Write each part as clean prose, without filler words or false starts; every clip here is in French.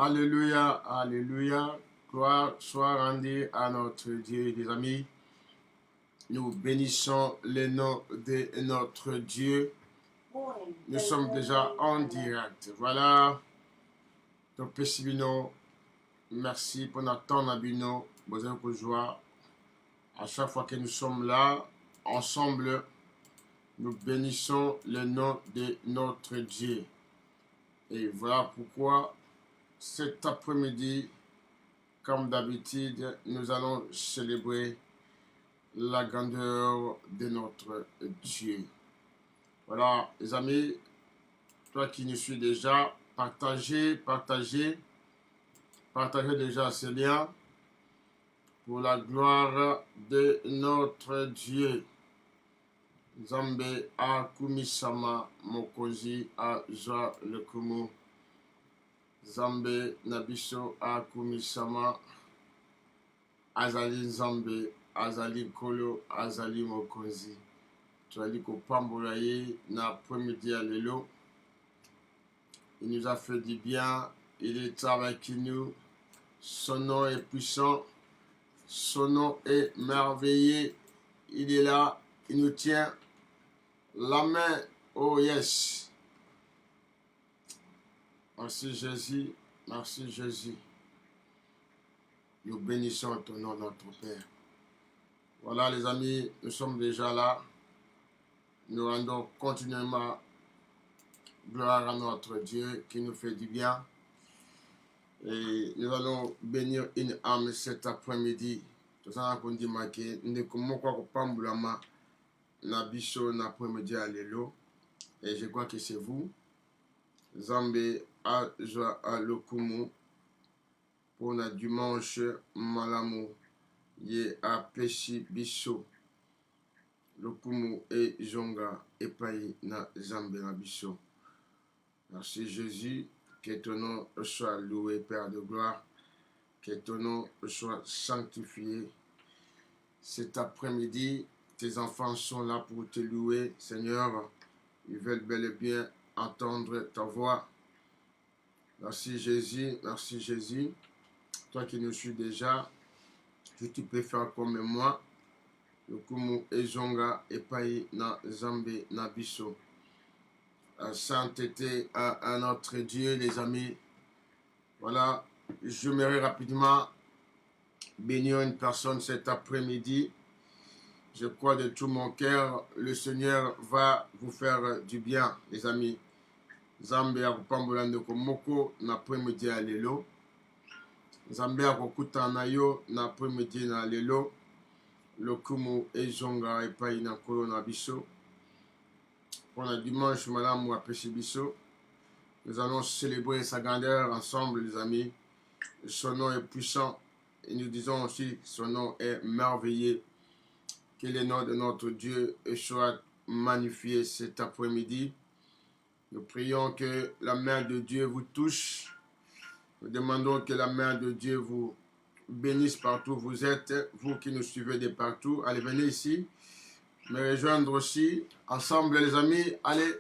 Alléluia, alléluia. Gloire soit rendue à notre Dieu, les amis. Nous bénissons le nom de notre Dieu. Nous sommes déjà en direct. Voilà. Donc, Pessibino, merci pour notre temps, Nabino. Vous avez beaucoup de joie. À chaque fois que nous sommes là, ensemble, nous bénissons le nom de notre Dieu. Et voilà pourquoi cet après-midi, comme d'habitude, nous allons célébrer la grandeur de notre Dieu. Voilà, les amis, toi qui nous suis déjà, partagez déjà ces liens pour la gloire de notre Dieu. Zambe akumisama mokozi aja lekumu. Zambe nabiso akumisama azali Nzambe, azali Nkolo, azali mokonzi. Tuali kopambola ye na après-midi à lelo. Il nous a fait du bien, il est avec nous. Son nom est puissant, son nom est merveilleux. Il est là, il nous tient la main. Oh yes. Merci Jésus, merci Jésus. Nous bénissons ton nom, notre Père. Voilà les amis, nous sommes déjà là. Nous rendons continuellement gloire à notre Dieu qui nous fait du bien. Et nous allons bénir une âme cet après-midi. Tout ça qu'on dit marqué, nous ne quoi pambulama na biso na après-midi à l'élo. Et je crois que c'est vous. Zambé a joie à lokumu pour la dimanche malamu ye a péchi biso. Lokumu et Jonga et Paï na Zambé na biso. Merci Jésus, que ton nom soit loué, Père de gloire, que ton nom soit sanctifié. Cet après-midi, tes enfants sont là pour te louer, Seigneur. Ils veulent bel et bien entendre ta voix. Merci Jésus, merci Jésus. Toi qui nous suis déjà, tu peux faire comme moi. Lokumu ezonga epai na Zambé na biso. Sainteté à notre Dieu, les amis. Voilà, j'aimerais rapidement bénir une personne cet après-midi. Je crois de tout mon cœur, le Seigneur va vous faire du bien, les amis. Zambé akupambolande komoko na après-midi à lelo. Zambé akukutana yo na après-midi na lelo. Lokumu ezonga epai na Nkolo na biso. Pour le dimanche malamu à Péchibiso, nous allons célébrer sa grandeur ensemble, les amis. Son nom est puissant et nous disons aussi que son nom est merveilleux. Que le nom de notre Dieu soit magnifié cet après-midi. Nous prions que la main de Dieu vous touche. Nous demandons que la main de Dieu vous bénisse partout où vous êtes, vous qui nous suivez de partout. Allez, venez ici, me rejoindre aussi. Ensemble, les amis, allez,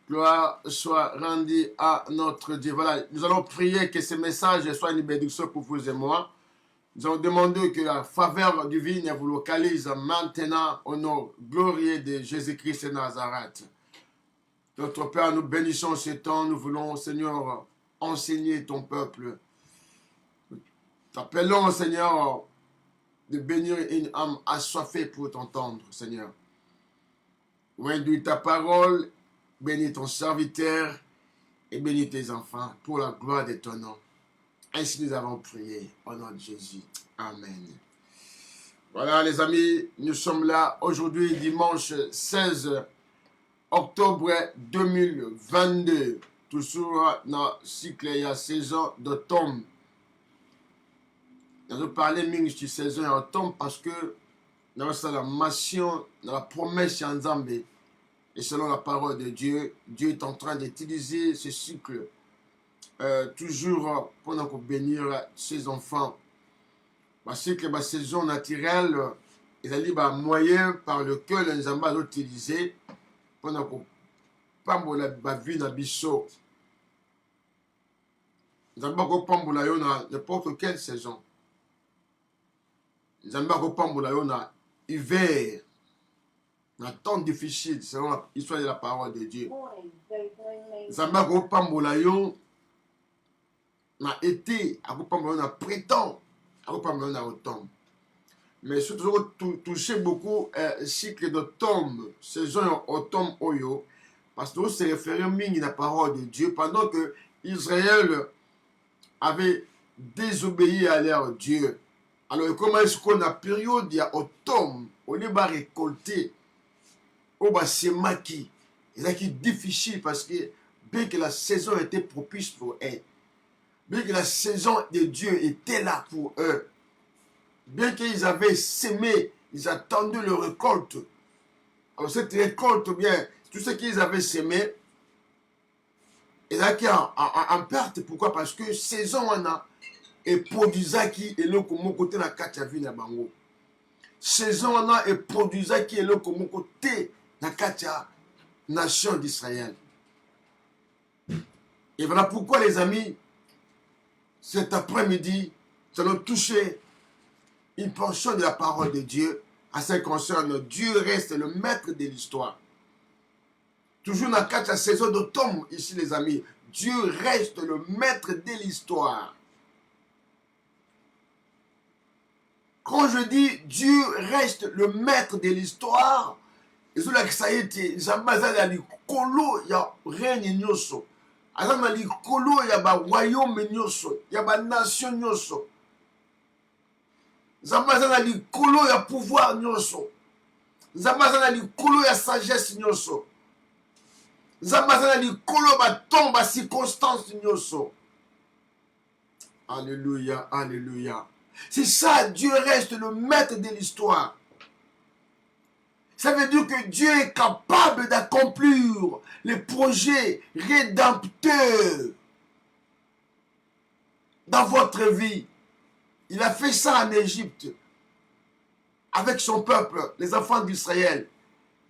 gloire soit rendue à notre Dieu. Voilà, nous allons prier que ce message soit une bénédiction pour vous et moi. Nous allons demander que la faveur divine vous localise maintenant au nom glorieux de Jésus-Christ de Nazareth. Notre Père, nous bénissons ce temps. Nous voulons, Seigneur, enseigner ton peuple. Nous t'appelons, Seigneur, de bénir une âme assoiffée pour t'entendre, Seigneur. Induis ta parole, bénis ton serviteur et bénis tes enfants pour la gloire de ton nom. Ainsi nous avons prié au nom de Jésus. Amen. Voilà les amis, nous sommes là aujourd'hui dimanche 16 octobre 2022. Toujours dans le cycle et la saison d'automne. Nous allons parler de cette saison d'automne parce que nous avons la mission, la promesse en Zambie. Et selon la parole de Dieu, Dieu est en train d'utiliser ce cycle toujours pour nous bénir ses enfants. Parce que la saison naturelle, il y a des moyens par lequel nous allons utiliser pour nous pas la vie dans biso. Nzambe akopambola yo na n'importe quelle saison. Nzambe akopambola yo na hiver, na temps difficile, selon l'histoire de la parole de Dieu. Nzambe akopambola yo na été, akopambola yo na printemps, akopambola yo na automne. Mais surtout, toucher beaucoup cycle d'automne, saison automne oyo, parce que c'est référé à la parole de Dieu pendant que Israël avait désobéi à leur Dieu. Alors, comment est-ce qu'on a période, il y a automne, on va récolter, on va s'émaquiller. C'est difficile parce que bien que la saison était propice pour eux, bien que la saison de Dieu était là pour eux, bien qu'ils avaient sémé, ils attendaient le récolte. Alors cette récolte, bien, tout ce qu'ils avaient sémé, ils étaient en perte. Pourquoi? Parce que saison on a et produisaki et le comme côté na katia vie na bango. Saison on a et produisaki et le comme côté na katia nation d'Israël. Et voilà pourquoi les amis, cet après-midi, nous allons toucher une portion de la parole de Dieu à ce qui concerne Dieu reste le maître de l'histoire. Toujours dans la saison d'automne, ici les amis, Dieu reste le maître de l'histoire. Quand je dis Dieu reste le maître de l'histoire, il y a nation nyoso. Nzambe na likolo ya pouvoir nyonso. Nzambe na likolo ya sagesse nyonso. Nzambe na likolo ba tomba circonstance nyonso. Alléluia, alléluia. C'est ça, Dieu reste le maître de l'histoire. Ça veut dire que Dieu est capable d'accomplir les projets rédempteurs dans votre vie. Il a fait ça en Égypte avec son peuple, les enfants d'Israël.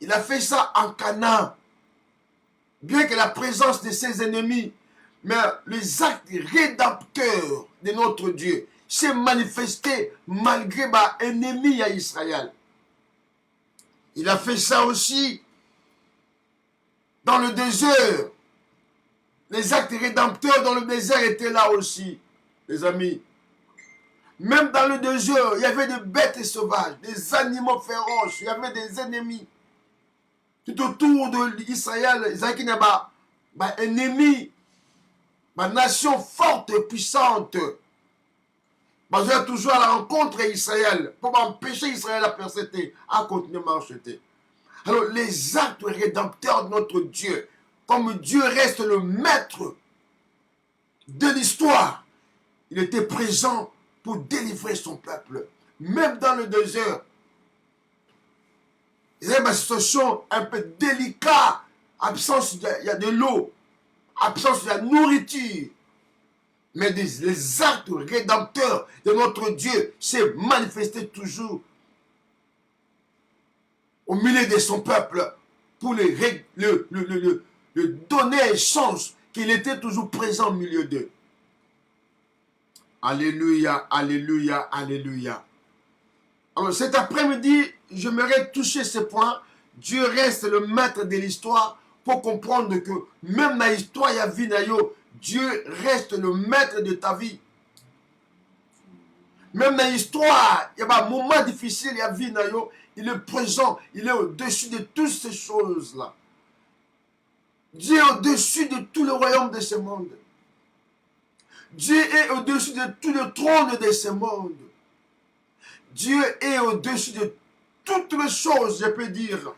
Il a fait ça en Canaan. Bien que la présence de ses ennemis, mais les actes rédempteurs de notre Dieu s'est manifesté malgré les ennemis à Israël. Il a fait ça aussi dans le désert. Les actes rédempteurs dans le désert étaient là aussi, les amis. Même dans le désert, il y avait des bêtes sauvages, des animaux féroces, il y avait des ennemis. Tout autour d'Israël, il y a des ennemis, des nations fortes et puissantes. Je vais toujours à la rencontre d'Israël pour empêcher Israël à persécuter, à continuer à marcher. Alors, les actes rédempteurs de notre Dieu, comme Dieu reste le maître de l'histoire, il était présent pour délivrer son peuple, même dans le désert. Il y a une situation un peu délicate, absence de l'eau, absence de la nourriture. Mais les actes rédempteurs de notre Dieu s'est manifesté toujours au milieu de son peuple pour le donner chance qu'il était toujours présent au milieu d'eux. Alléluia, alléluia, alléluia. Alors cet après-midi, j'aimerais toucher ce point. Dieu reste le maître de l'histoire pour comprendre que même dans l'histoire, il y a vie, Dieu reste le maître de ta vie. Même dans l'histoire, il y a un moment difficile, il y a vie, il est présent, il est au-dessus de toutes ces choses-là. Dieu est au-dessus de tout le royaume de ce monde. Dieu est au-dessus de tout le trône de ce monde. Dieu est au-dessus de toutes les choses, je peux dire.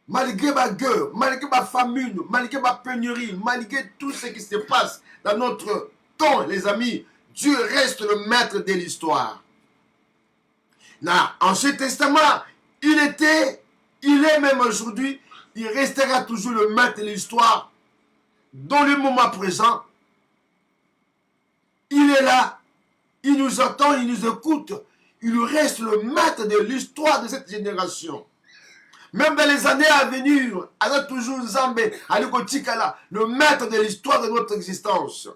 Malgré ma guerre, malgré ma famine, malgré ma pénurie, malgré tout ce qui se passe dans notre temps, les amis, Dieu reste le maître de l'histoire. Dans l'Ancien Testament, il est même aujourd'hui, il restera toujours le maître de l'histoire. Dans le moment présent, il est là, il nous entend, il nous écoute, il reste le maître de l'histoire de cette génération. Même dans les années à venir, aza toujours Nzambe, aliko tikala, le maître de l'histoire de notre existence.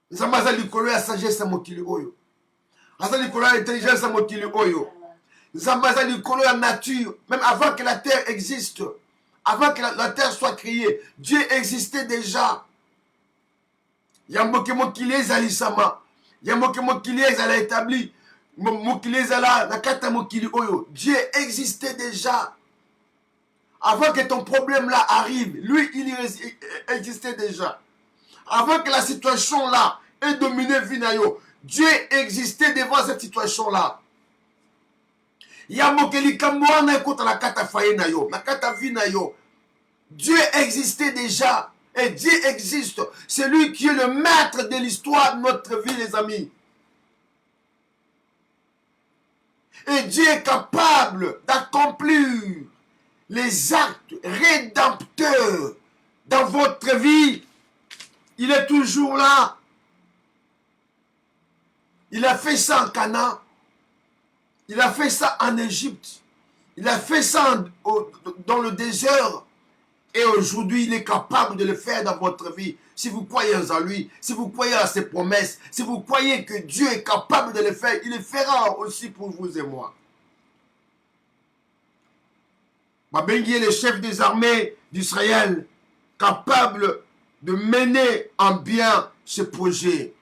Nzambe aza likolo ya sagesse ya mokili oyo. Aza likolo ya intelligence ya mokili oyo. Nzambe aza likolo ya nature, même avant que la terre existe. Avant que la terre soit créée, Dieu existait déjà. Yamboke mokili ezali sama. Yamboke mokili ezala établi. Mokili ezala nakata mokili oyo. Dieu existait déjà. Avant que ton problème là arrive, lui il existait déjà. Avant que la situation là ait dominé Vinayo, Dieu existait devant cette situation là. Yamboke likamboana ekota nakata faye nayo, nakata Vinayo. Dieu existait déjà. Et Dieu existe. C'est lui qui est le maître de l'histoire de notre vie, les amis. Et Dieu est capable d'accomplir les actes rédempteurs dans votre vie. Il est toujours là. Il a fait ça en Canaan. Il a fait ça en Égypte. Il a fait ça dans le désert. Et aujourd'hui, il est capable de le faire dans votre vie. Si vous croyez en lui, si vous croyez à ses promesses, si vous croyez que Dieu est capable de le faire, il le fera aussi pour vous et moi. Babengi est le chef des armées d'Israël, capable de mener en bien ce projet.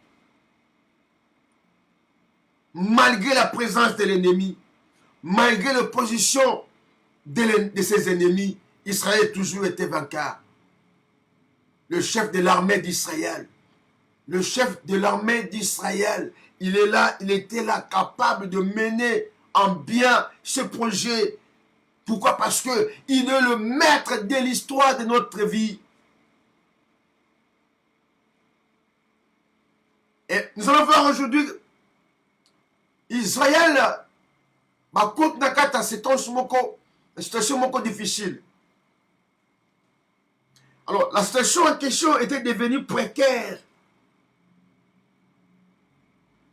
Malgré la présence de l'ennemi, malgré l'opposition de ses ennemis, Israël a toujours été vainqueur. Le chef de l'armée d'Israël, le chef de l'armée d'Israël, il est là, il était là, capable de mener en bien ce projet. Pourquoi? Parce que il est le maître de l'histoire de notre vie. Et nous allons voir aujourd'hui Israël, ma côte nakata, c'est une situation difficile. Alors, la situation en question était devenue précaire.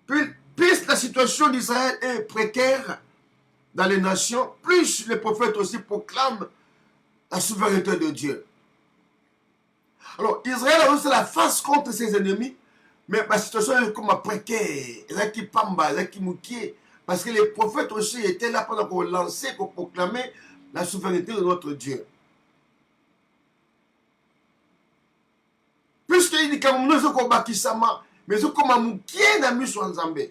Plus la situation d'Israël est précaire dans les nations, plus les prophètes aussi proclament la souveraineté de Dieu. Alors, Israël a aussi la face contre ses ennemis, mais la situation est comme précaire. Parce que les prophètes aussi étaient là pendant qu'on lançait, qu'on proclamait la souveraineté de notre Dieu. Puisqu'il dit que nous sommes bakisama, mais nous sommes na miso nzambe.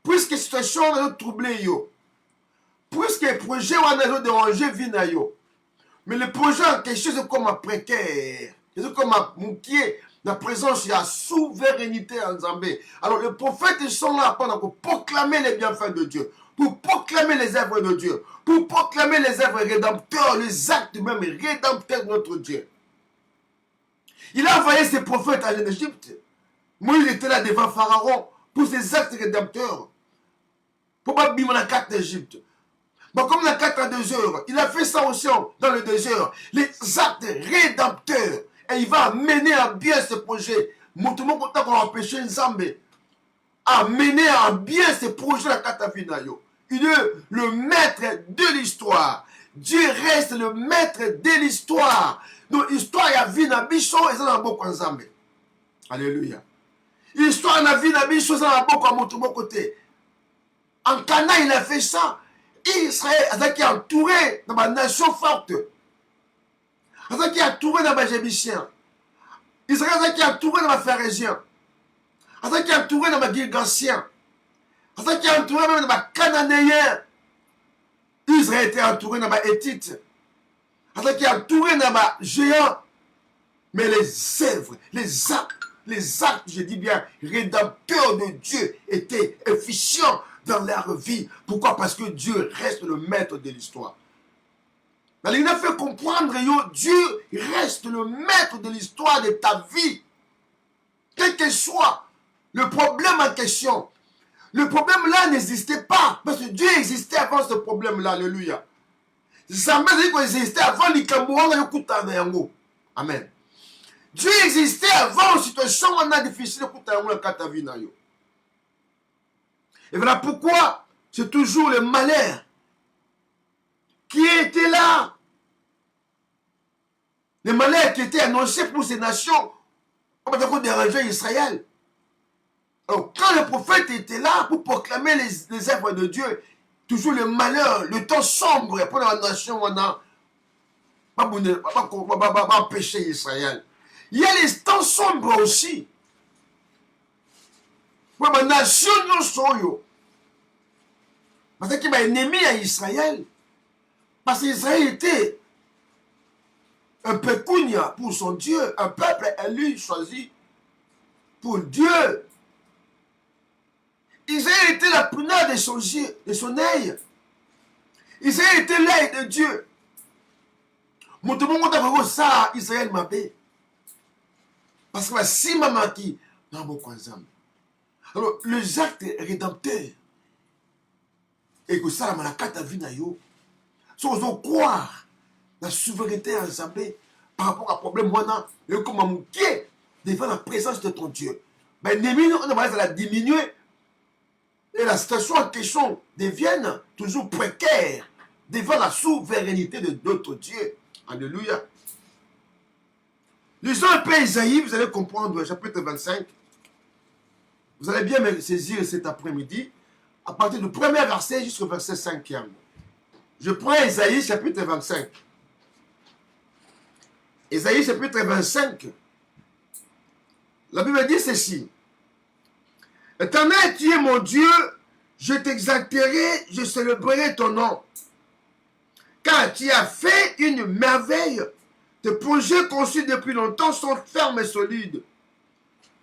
Puisque la situation est troublée yo. Puisque le projet est dérangé vina yo. Mais le projet en question c'est comme précaire. C'est comme moukié la présence de la souveraineté en Zambé. Alors les prophètes sont là pour proclamer les bienfaits de Dieu, pour proclamer les œuvres de Dieu, pour proclamer les œuvres rédempteurs, les actes même rédempteurs de notre Dieu. Il a envoyé ses prophètes en Égypte. Moïse était là devant Pharaon pour ses actes rédempteurs. Pour pas bim la carte d'Égypte. Bon, comme la carte en 2 heures, il a fait ça aussi dans le désert. Les actes rédempteurs. Et il va mener à bien ce projet. Montrez-moi content qu'on a empêché Nzambé à mener à bien ce projet la carte Finayo. Il est le maître de l'histoire. Dieu reste le maître de l'histoire. Donc, l'histoire, il y a vie dans Bichon et ça dans beaucoup ensemble. Alléluia. L'histoire, il y a vie dans Bichon et ça dans beaucoup à mon côté. En Canaan, il a fait ça. Israël, qui est entouré dans ma nation forte. Qui est entouré dans ma Jébusien. Israël, qui est entouré dans ma Pharésien. Qui est entouré dans ma Gilgassien. Qui est entouré même dans ma Cananéen. Israël était entouré dans ma Hétite. Qui est entouré dans ma géant. Mais les œuvres, les actes, je dis bien, rédempteurs de Dieu étaient efficients dans leur vie. Pourquoi? Parce que Dieu reste le maître de l'histoire. Il a fait comprendre que Dieu reste le maître de l'histoire de ta vie. Quel que soit le problème en question. Le problème là n'existait pas. Parce que Dieu existait avant ce problème là. Alléluia. Ça m'a dit qu'il existait avant l'Ikamouanga. Amen. Dieu existait avant une situation où on a difficile. Et voilà pourquoi c'est toujours le malheur qui était là. Les malheurs qui étaient annoncés pour ces nations, on va déranger Israël. Alors, quand le prophète était là pour proclamer les œuvres de Dieu, toujours le malheur, le temps sombre pour la nation, on a pas empêcher Israël. Il y a les temps sombres aussi. Pour la nation, nous sommes. Parce qu'il y a un ennemi à Israël. Parce qu'Israël était un pécunia pour son Dieu, un peuple élu, choisi pour Dieu. Israël était la prunelle de son œil. Israël était l'œil de Dieu. Mon tout le monde a vu ça, Israël m'a fait. Parce que si maman qui n'a pas ensemble. Alors, les actes rédempteurs, et que ça, la carte à vie, si on croire la souveraineté ensemble par rapport à problème, et comment manquer devant la présence de ton Dieu. Mais l'ennemi, on va la diminuer. Et la situation en question devienne toujours précaire devant la souveraineté de notre Dieu. Alléluia. Lisons un peu Isaïe, vous allez comprendre, chapitre 25. Vous allez bien me saisir cet après-midi, à partir du premier verset jusqu'au verset 5e. Je prends Isaïe, chapitre 25. Isaïe, chapitre 25. La Bible dit ceci. Éternel, tu es mon Dieu, je t'exalterai, je célébrerai ton nom. Car tu as fait une merveille. Tes projets conçus depuis longtemps sont fermes et solides.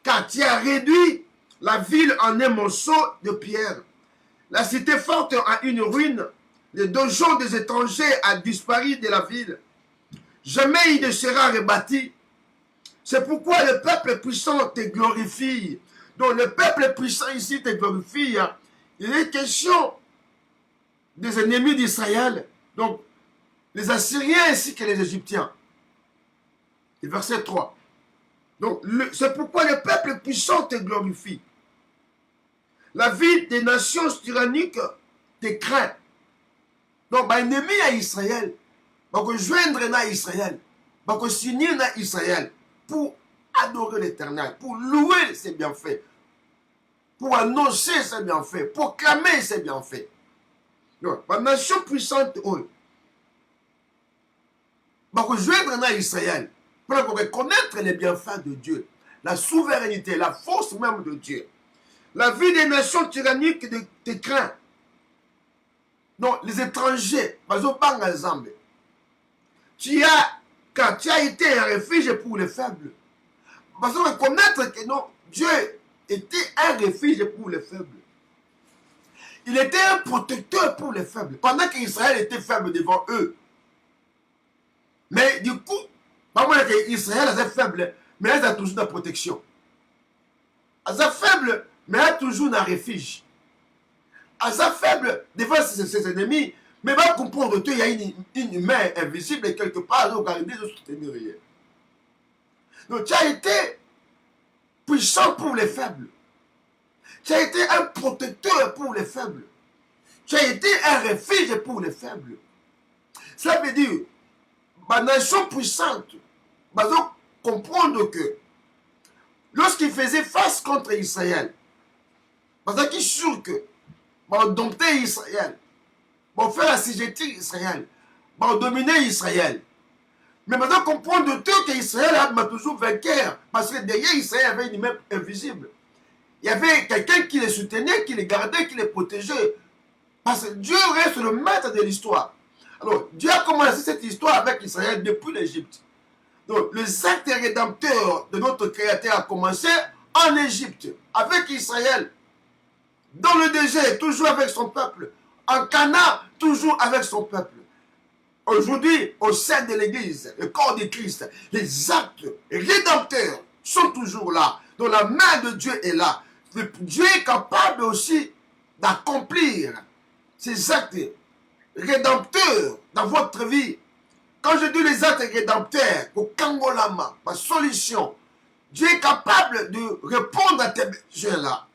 Car tu as réduit la ville en un monceau de pierre. La cité forte en une ruine. Le donjon des étrangers a disparu de la ville. Jamais il ne sera rebâti. C'est pourquoi le peuple puissant te glorifie. Donc le peuple puissant ici te glorifie. Il est question des ennemis d'Israël. Donc les Assyriens ainsi que les Égyptiens. Et verset 3. Donc c'est pourquoi le peuple puissant te glorifie. La vie des nations tyranniques te craint. Donc l'ennemi à Israël, va joindre à Israël, va s'unir à Israël pour adorer l'Éternel, pour louer ses bienfaits, pour annoncer ses bienfaits, pour clamer ses bienfaits. Donc, la nation puissante, va rejoindre à Israël pour reconnaître les bienfaits de Dieu, la souveraineté, la force même de Dieu. La vie des nations tyranniques te craint. Donc, les étrangers, par exemple, quand tu as été un refuge pour les faibles, parce qu'on reconnaître que non, Dieu était un refuge pour les faibles. Il était un protecteur pour les faibles, pendant qu'Israël était faible devant eux. Mais du coup, pas moi qu'Israël est faible, mais elle a toujours la protection. Elle est faible, mais elle a toujours un refuge. Elle est faible devant ses ennemis, mais va comprendre qu'il y a une main invisible quelque part, donc garder de soutenir rien. Donc tu as été puissant pour les faibles. Tu as été un protecteur pour les faibles. Tu as été un refuge pour les faibles. Cela veut dire, ma nation puissante va donc comprendre que lorsqu'il faisait face contre Israël, parce qu'il est sûr que va dompter Israël, va faire assujettir Israël, va dominer Israël. Mais maintenant comprendre qu'Israël a toujours vainqueur, parce que derrière Israël, il y avait une main invisible. Il y avait quelqu'un qui les soutenait, qui les gardait, qui les protégeait. Parce que Dieu reste le maître de l'histoire. Alors, Dieu a commencé cette histoire avec Israël depuis l'Égypte. Donc, les actes rédempteurs de notre Créateur a commencé en Égypte, avec Israël. Dans le désert, toujours avec son peuple. En Canaan, toujours avec son peuple. Aujourd'hui, au sein de l'Église, le corps de Christ, les actes rédempteurs sont toujours là. Donc la main de Dieu est là. Dieu est capable aussi d'accomplir ces actes rédempteurs dans votre vie. Quand je dis les actes rédempteurs, au Kangolama, ma solution, Dieu est capable de répondre à tes besoins là.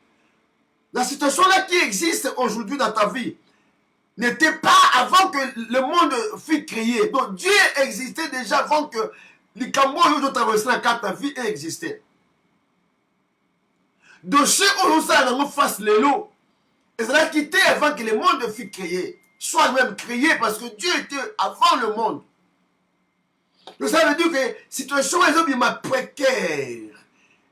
La situation là qui existe aujourd'hui dans ta vie n'était pas avant que le monde fût créé. Donc Dieu existait déjà avant que les Cambodges ont traversé la carte de vie existait. Donc ceux où ça dans face les lots, et ça a quitté avant que le monde fût créé. Soit même créé parce que Dieu était avant le monde. Donc ça veut dire que la situation est bien précaire.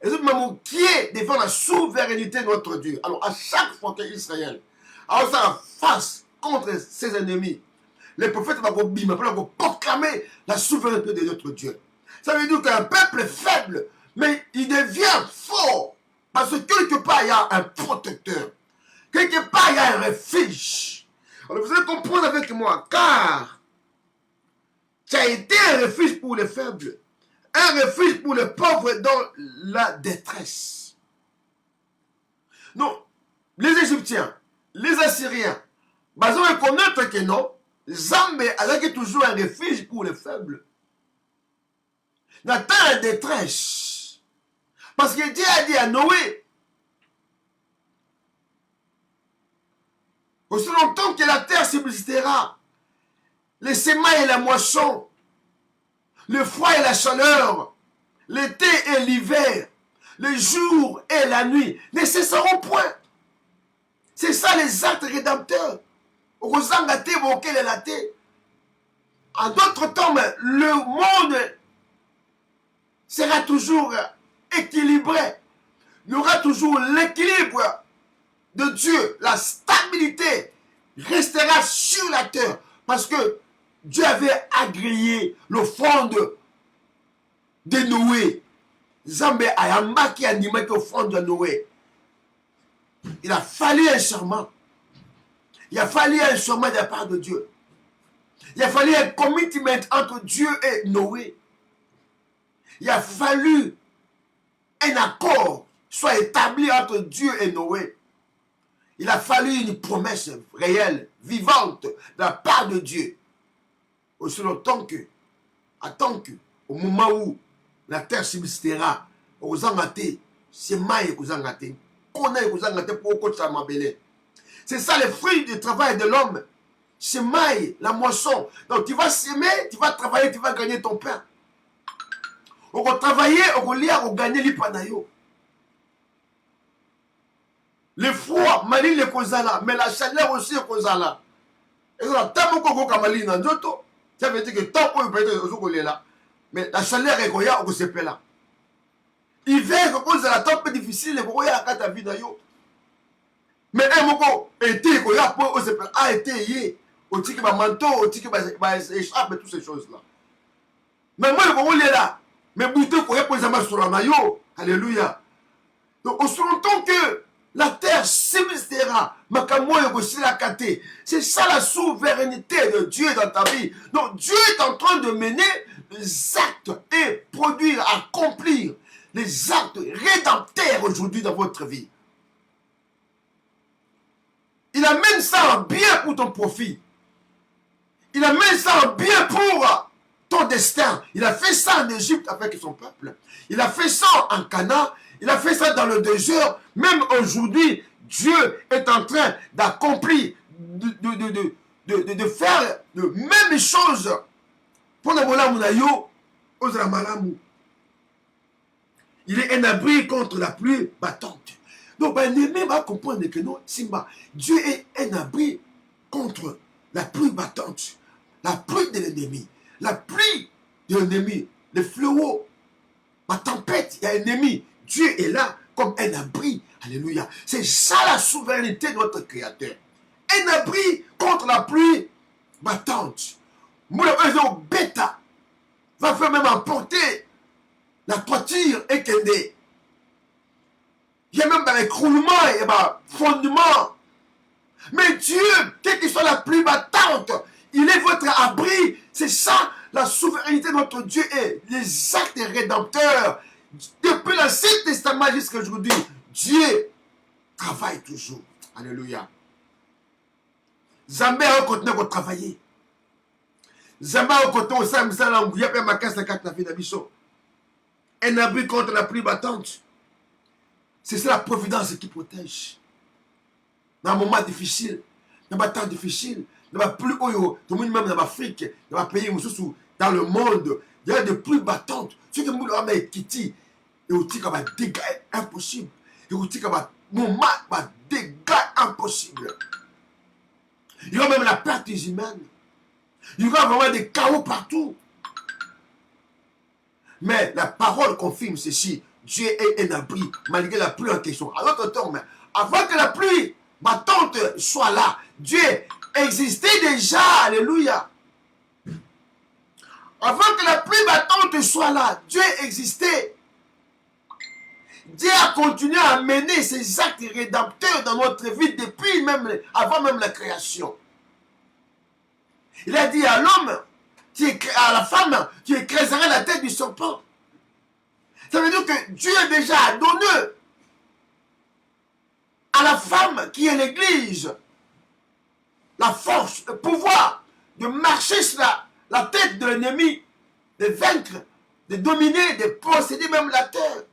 Et c'est même qui est devant la souveraineté de notre Dieu. Alors, à chaque fois qu'Israël a ça face contre ses ennemis, les prophètes vont proclamer la souveraineté de notre Dieu. Ça veut dire qu'un peuple faible, mais il devient fort. Parce que quelque part, il y a un protecteur. Quelque part, il y a un refuge. Alors, vous allez comprendre avec moi, car tu as été un refuge pour les faibles. Un refuge pour les pauvres dans la détresse. Non, les Égyptiens, les Assyriens, ils vont reconnaître que non, Zambé a toujours un refuge pour les faibles. Nathan est en détresse. Parce que Dieu a dit à Noé, aussi longtemps que la terre subsistera, les semailles et la moisson, le froid et la chaleur, l'été et l'hiver, le jour et la nuit ne cesseront point. C'est ça les actes rédempteurs. En d'autres termes, le monde sera toujours équilibré. Il y aura toujours l'équilibre de Dieu. La stabilité restera sur la terre. Parce que Dieu avait agréé l'offrande de Noé. Zambé ayamba qui animait l'offrande de Noé. Il a fallu un serment. Il a fallu un serment de la part de Dieu. Il a fallu un commitment entre Dieu et Noé. Il a fallu un accord soit établi entre Dieu et Noé. Il a fallu une promesse réelle, vivante, de la part de Dieu. Aussi longtemps que, au moment où la terre subsistera, aux angatés, c'est maïs aux angatés. C'est ça le fruit du travail de l'homme. C'est maïs, la moisson. Donc tu vas s'aimer, tu vas travailler, tu vas gagner ton pain. On va travailler, on va lire, on va gagner l'ipanayo. Le froid, mali le kozala, mais la chaleur aussi est kozala. Et ça, tant qu'on kamali nan joto, ça veut dire que tant qu'on peut être là, mais la chaleur est goya, on se peut là. Hiver, quand c'est la temps peu difficile, on goya la carte vie d'ailleurs. Mais un mot, été goya, on se peut ah été yé, au tiki ba manteau, au tiki ba échappe et toutes ces choses là. Mais moi, on est là, mais bouteille goya pour les amas sur la maillot, alléluia. Donc, on se rend compte que la terre subsistera. C'est ça la souveraineté de Dieu dans ta vie. Donc Dieu est en train de mener les actes et produire, accomplir les actes rédempteurs aujourd'hui dans votre vie. Il amène ça en bien pour ton profit. Il amène ça en bien pour ton destin. Il a fait ça en Égypte avec son peuple. Il a fait ça en Canaan. Il a fait ça dans le désert. Même aujourd'hui, Dieu est en train d'accomplir, de faire de même chose pour la Molamunayo aux Ramalamu. Il est un abri contre la pluie battante. Donc, l'ennemi va comprendre que non, Simba, Dieu est un abri contre la pluie battante, la pluie de l'ennemi, la pluie de l'ennemi, le fléau, la tempête, il y a un ennemi. Dieu est là comme un abri. Alléluia. C'est ça la souveraineté de notre Créateur. Un abri contre la pluie battante. Mon bêta va faire même emporter la toiture et Kendé. Il y a même un écroulement et un fondement. Mais Dieu, quelle que soit la pluie battante, il est votre abri. C'est ça la souveraineté de notre Dieu et les actes rédempteurs. Depuis l'Ancien Testament jusqu'à aujourd'hui, Dieu travaille toujours. Alléluia. Zambé a continué à travailler. Zambé a continué à travailler. Un abri contre la pluie battante. C'est ça la providence qui protège. Dans un moment difficile, dans un temps difficile, Dans la pluie, même dans l'Afrique, dans le pays, dans le monde, il y a des pluies battantes. Ce que nous avons Kitty, et aussi comme un dégât impossible. Et aussi comme un dégât impossible. Il y aura même la perte humaine. Il y aura vraiment des chaos partout. Mais la parole confirme ceci. Dieu est un abri, malgré la pluie en question. À l'autre temps, avant que la pluie battante soit là, Dieu existait déjà. Alléluia. Avant que la pluie battante soit là, Dieu existait. Dieu a continué à mener ses actes rédempteurs dans notre vie depuis même, avant même la création. Il a dit à l'homme, à la femme, tu écraseras la tête du serpent. Ça veut dire que Dieu déjà a donné à la femme qui est l'église la force, le pouvoir de marcher sur la tête de l'ennemi, de vaincre, de dominer, de posséder même la terre.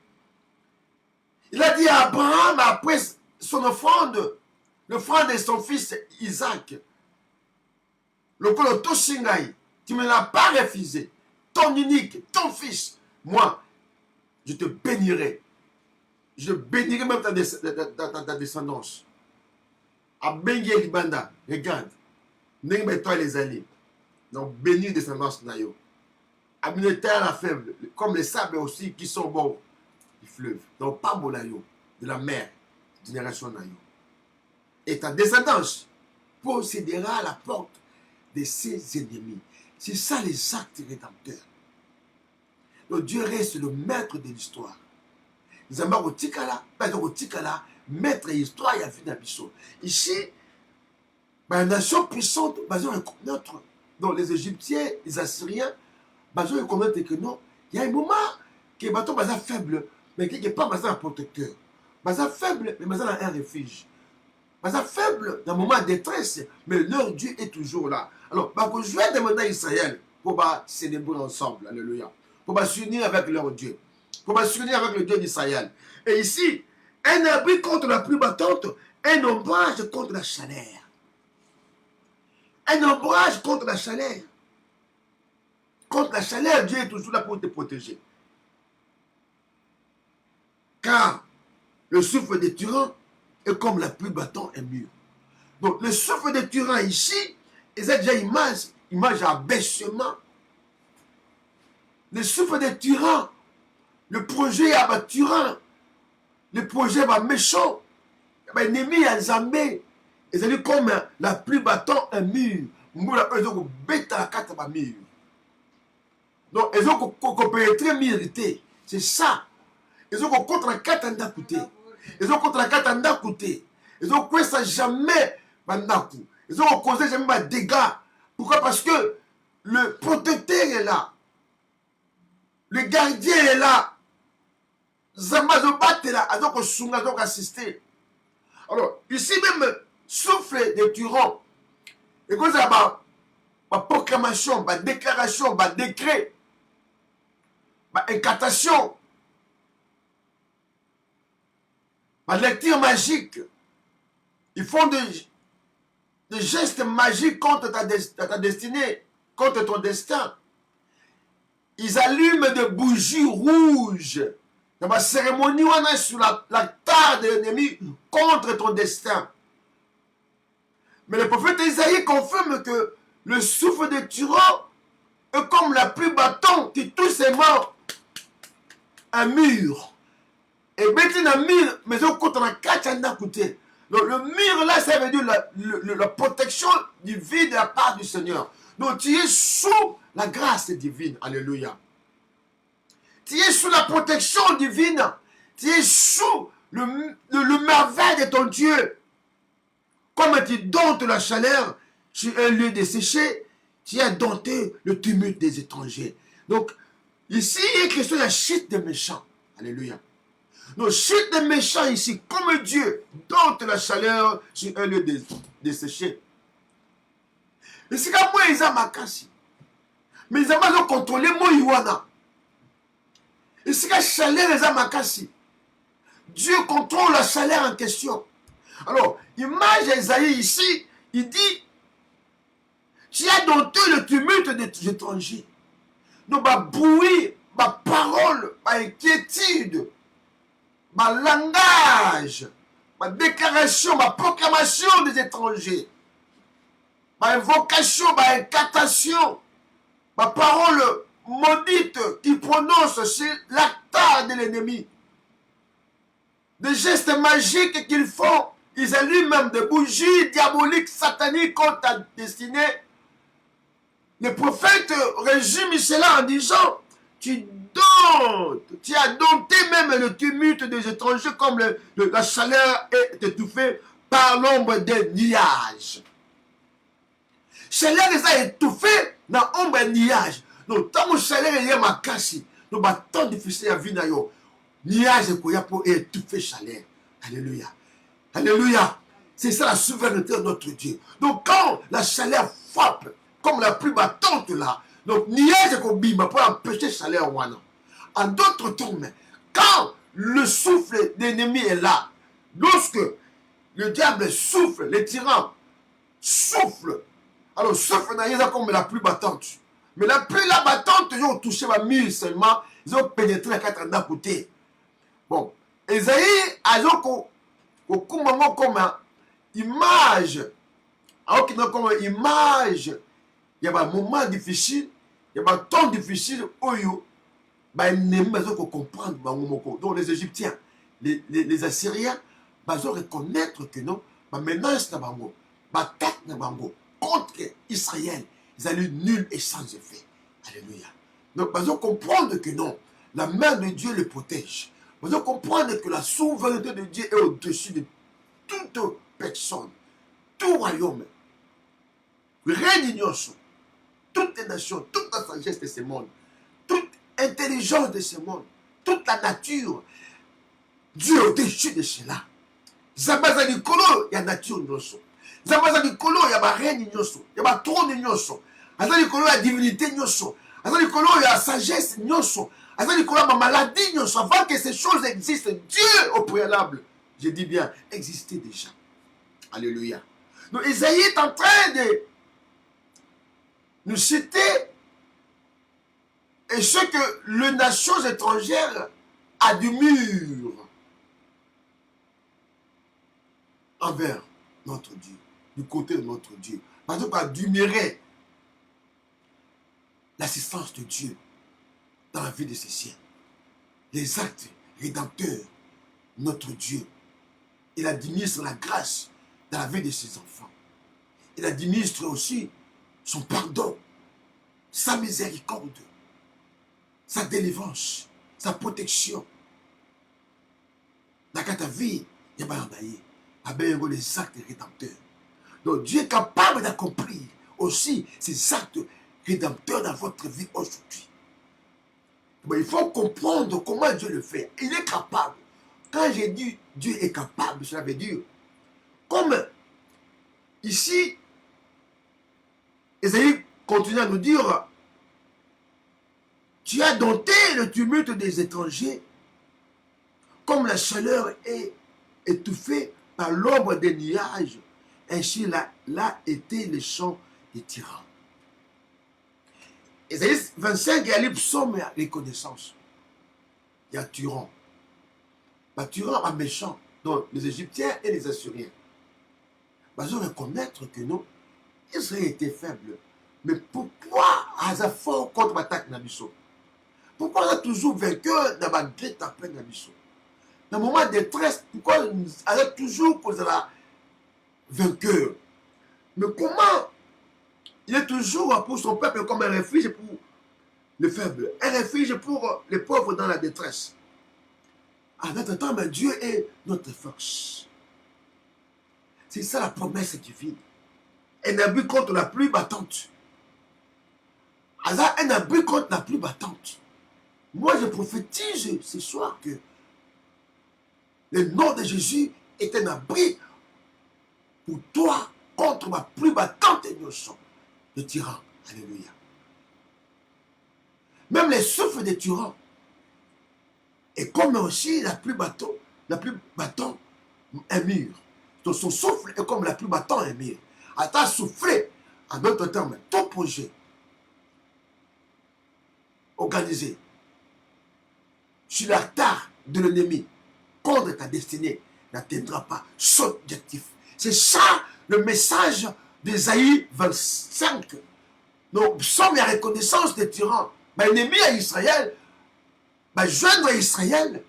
Il a dit à Abraham, après son offrande, l'offrande de son fils Isaac, le Koloto Shingai, tu ne me l'as pas refusé, ton unique, ton fils, moi, je te bénirai. Je bénirai même ta descendance. À Bengue Libanda, regarde, n'est toi les alliés. Donc, bénis descendance Nayo. À une terre faible, comme les sables aussi qui sont au bord du fleuve. Donc, pas Bolayo, de la mer, génération Nayo. Et ta descendance possédera la porte de ses ennemis. C'est ça les actes rédempteurs. Donc Dieu reste le maître de l'histoire. Nous avons maître de l'histoire, il y a vu d'Abisso. Ici, une nation puissante, basée reconnaître. Donc les Égyptiens, les Assyriens, basés reconnaître que non, il y a un moment que les bateaux sont faibles, mais qui n'est pas basé un protecteur. Basé faible, mais basé dans un refuge. Basé faible dans un moment de détresse, mais leur Dieu est toujours là. Alors, je vais demander à Israël pour célébrer ensemble. Alléluia. Pour s'unir avec leur Dieu. Pour s'unir avec le Dieu d'Israël. Et ici, un abri contre la pluie battante, un ombrage contre la chaleur. Un ombrage contre la chaleur. Contre la chaleur, Dieu est toujours là pour te protéger. Car le souffle des tyrans est comme la pluie battant un mur. Donc, le souffle des tyrans ici, c'est déjà image abaissement. Le souffle des tyrans, le projet à tyran, le projet va méchant, ennemi à Zambé, et c'est comme la pluie battant un mur. Ils ont bêta la carte à mur. Donc, ils ont coopéré mérité. C'est ça. Ils ont contre la carte en côté. Ils ont contre la carte en côté. Ils ont quoi ça jamais. Ils ont causé jamais des dégâts. Pourquoi? Parce que le protecteur est là. Le gardien est là. Zamazobat est là. Donc, on assister. Alors, ici même, souffle des tyrans. Et quand ça va, ma proclamation, ma déclaration, ma décret, ma incantation, ma lecture magique, ils font des gestes magiques contre ta destinée, contre ton destin. Ils allument des bougies rouges dans ma cérémonie, on est sur la tare de l'ennemi contre ton destin. Mais le prophète Isaïe confirme que le souffle des tyrans est comme la pluie battante qui touche ses mains un mur. Et maintenant, un mur, mais on compte en quatre ans d'un côté. Donc le mur là, ça veut dire la protection divine de la part du Seigneur. Donc tu es sous la grâce divine. Alléluia. Tu es sous la protection divine. Tu es sous le merveille de ton Dieu. Comme tu domptes la chaleur sur un lieu desséché, tu as dompté le tumulte des étrangers. Donc, ici, il est question de la chute des méchants. Alléluia. Donc, chute des méchants ici, comme Dieu dompte la chaleur sur un lieu desséché. Et c'est comme moi, ils ont makasi. Mais ils ont contrôlé moi, Iwana. Et c'est que la chaleur, ils ont makasi. Dieu contrôle la chaleur en question. Alors, image d'Esaïe ici, il dit, Tu as dompté le tumulte des étrangers. Donc, ma bruit, ma parole, ma inquiétude, ma langage, ma déclaration, ma proclamation des étrangers, ma invocation, ma incantation, ma parole maudite qui prononce sur l'acte de l'ennemi. Des gestes magiques qu'ils font, ils allument même des bougies diaboliques, sataniques contre ta destinée. Le prophète résume cela en disant, tu as dompté même le tumulte des étrangers comme la chaleur est étouffée par l'ombre des nuages. Chaleur les a étouffés dans l'ombre des nuages. Donc, tant que chaleur est ma casse, nous battons difficile à vivre. Nuage pour étouffer chaleur. Alléluia. Alléluia. C'est ça la souveraineté de notre Dieu. Donc, quand la chaleur frappe, comme la pluie battante là, donc nuage pour empêcher la chaleur. En d'autres termes, quand le souffle d'ennemi est là, lorsque le diable souffle, les tyrans soufflent, alors souffle dans comme la pluie battante. Mais la pluie la battante, ils ont touché ma mire seulement, ils ont pénétré la quatre d'un côté. Bon, Esaïe a dit comme image, alors qu'il y a comme image, il y a un moment difficile, il y a un temps difficile où il y a un comprendre. Donc les Égyptiens, les Assyriens, ils vont reconnaître que non, la menace de Bango, l'attaque de Bango contre Israël, ils allaient nul et sans effet. Alléluia. Donc ils vont comprendre que non, la main de Dieu les protège. Vous devez comprendre que la souveraineté de Dieu est au-dessus de toute personne, tout royaume. Règne ignotion, toutes les nations, toute la sagesse de ce monde, toute intelligence de ce monde, toute la nature. Dieu est au-dessus de cela. Zabaza Nikolo, il y a nature ignotion. Zabaza Nikolo, il y a règne ignotion. Il y a trône ignotion. Zabaza Nikolo, il y a divinité ignotion. Zabaza Nikolo, il y a sagesse ignotion. Avant ma maladie, avant que ces choses existent, Dieu au préalable, je dis bien, existait déjà. Alléluia. Donc Isaïe est en train de nous citer et ce que les nations étrangères admirent envers notre Dieu, du côté de notre Dieu. Parce qu'on admirait l'assistance de Dieu dans la vie de ses siens. Les actes rédempteurs, notre Dieu. Il administre la grâce dans la vie de ses enfants. Il administre aussi son pardon, sa miséricorde, sa délivrance, sa protection. Dans ta vie, il y a les actes rédempteurs. Donc Dieu est capable d'accomplir aussi ces actes rédempteurs dans votre vie aujourd'hui. Mais il faut comprendre comment Dieu le fait. Il est capable. Quand j'ai dit Dieu est capable, cela veut dire, comme ici, Esaïe continue à nous dire, tu as dompté le tumulte des étrangers, comme la chaleur est étouffée par l'ombre des nuages, ainsi là était le chant des tyrans. Esaïe 25, il y a les psaumes et la reconnaissance. Il y a tyran. Le tyran est méchant. Donc les Égyptiens et les Assyriens. Ils vont reconnaître que non, Israël était faible. Mais pourquoi Asa fort contre l'attaque Nabiso? Pourquoi on a toujours vainqueur dans la guette après Nabiso? Dans le moment de détresse, pourquoi on a toujours vainqueur? Mais comment il est toujours pour son peuple comme un refuge pour les faibles, un refuge pour les pauvres dans la détresse. À notre temps, mais Dieu est notre force. C'est ça la promesse divine. Un abri contre la pluie battante. Un abri contre la pluie battante. Moi, je prophétise ce soir que le nom de Jésus est un abri pour toi contre ma pluie battante et innocente. Le tyran. Alléluia. Même les souffles des tyrans. Et comme aussi la pluie battant un mur. Donc son souffle est comme la pluie battant un mur. À ta souffler, En d'autres termes, ton projet organisé sur l'altar de l'ennemi contre ta destinée n'atteindra pas son objectif. C'est ça le message d'Ésaïe 25. Nous sommes la reconnaissance des tyrans. L'ennemi à Israël, joindre à Israël,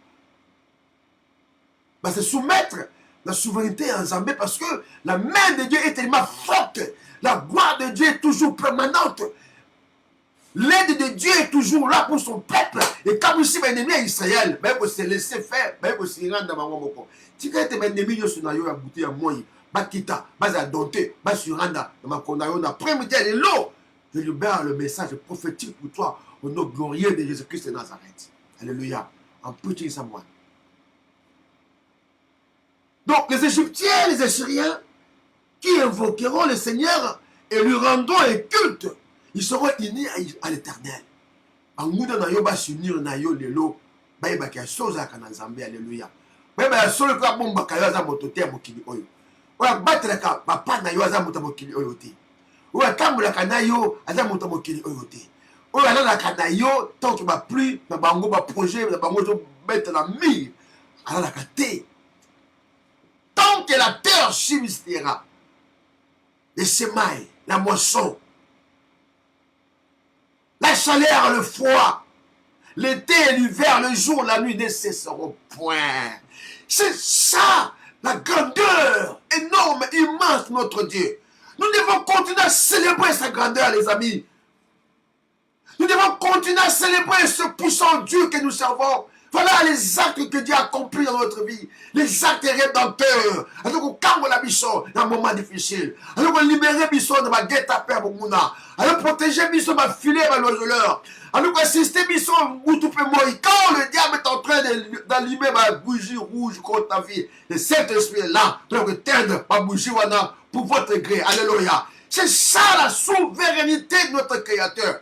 se soumettre la souveraineté en Zambé parce que la main de Dieu est tellement forte. La gloire de Dieu est toujours permanente. L'aide de Dieu est toujours là pour son peuple. Et comme ici, l'ennemi à Israël, il se laisser faire, il se rendre dans mon moko. Si tu es ennemi, tu as goûté à moi, Bakita, Baza Doté, Basuranda, dans ma condamnation, après-midi, l'eau. Je libère le message prophétique pour toi au nom glorieux de Jésus-Christ de Nazareth. Alléluia. En preaching someone. Donc, les Égyptiens, les Assyriens, qui invoqueront le Seigneur et lui rendront un culte, ils seront unis à l'Éternel. En nous donnant yoba s'unir na yo lelo, baïba qui a chose à Kanazambé, alléluia. Baïba ya solo kwa bomba kayo za motote ya mokili oyo. Oya battre ka papa na yo za moto mokili oyo te. Oya tambula kana yo aza moto mokili oyo te. Oya la kana yo tant que ba pluie na bango ba projet na bango zo mettre la mire. Alors la kate. Tant que la terre subsistera, les semailles, la moisson, la chaleur, le froid, l'été et l'hiver, le jour, la nuit ne cesseront point. C'est ça la grandeur énorme, immense de notre Dieu. Nous devons continuer à célébrer sa grandeur, les amis. Nous devons continuer à célébrer ce puissant Dieu que nous servons. Voilà les actes que Dieu a accomplis dans notre vie. Les actes rédempteurs. Alors qu'on calme la mission dans un moment difficile. Alors qu'on libère la mission de ma guette à père Mouna. Alors protéger la mission de ma filet, ma logeleur. Alors qu'on assister la mission où tout peut mourir. Quand le diable est en train d'allumer ma bougie rouge contre ta vie, le Saint-Esprit est là pour éteindre ma bougie pour votre gré. Alléluia. C'est ça la souveraineté de notre Créateur.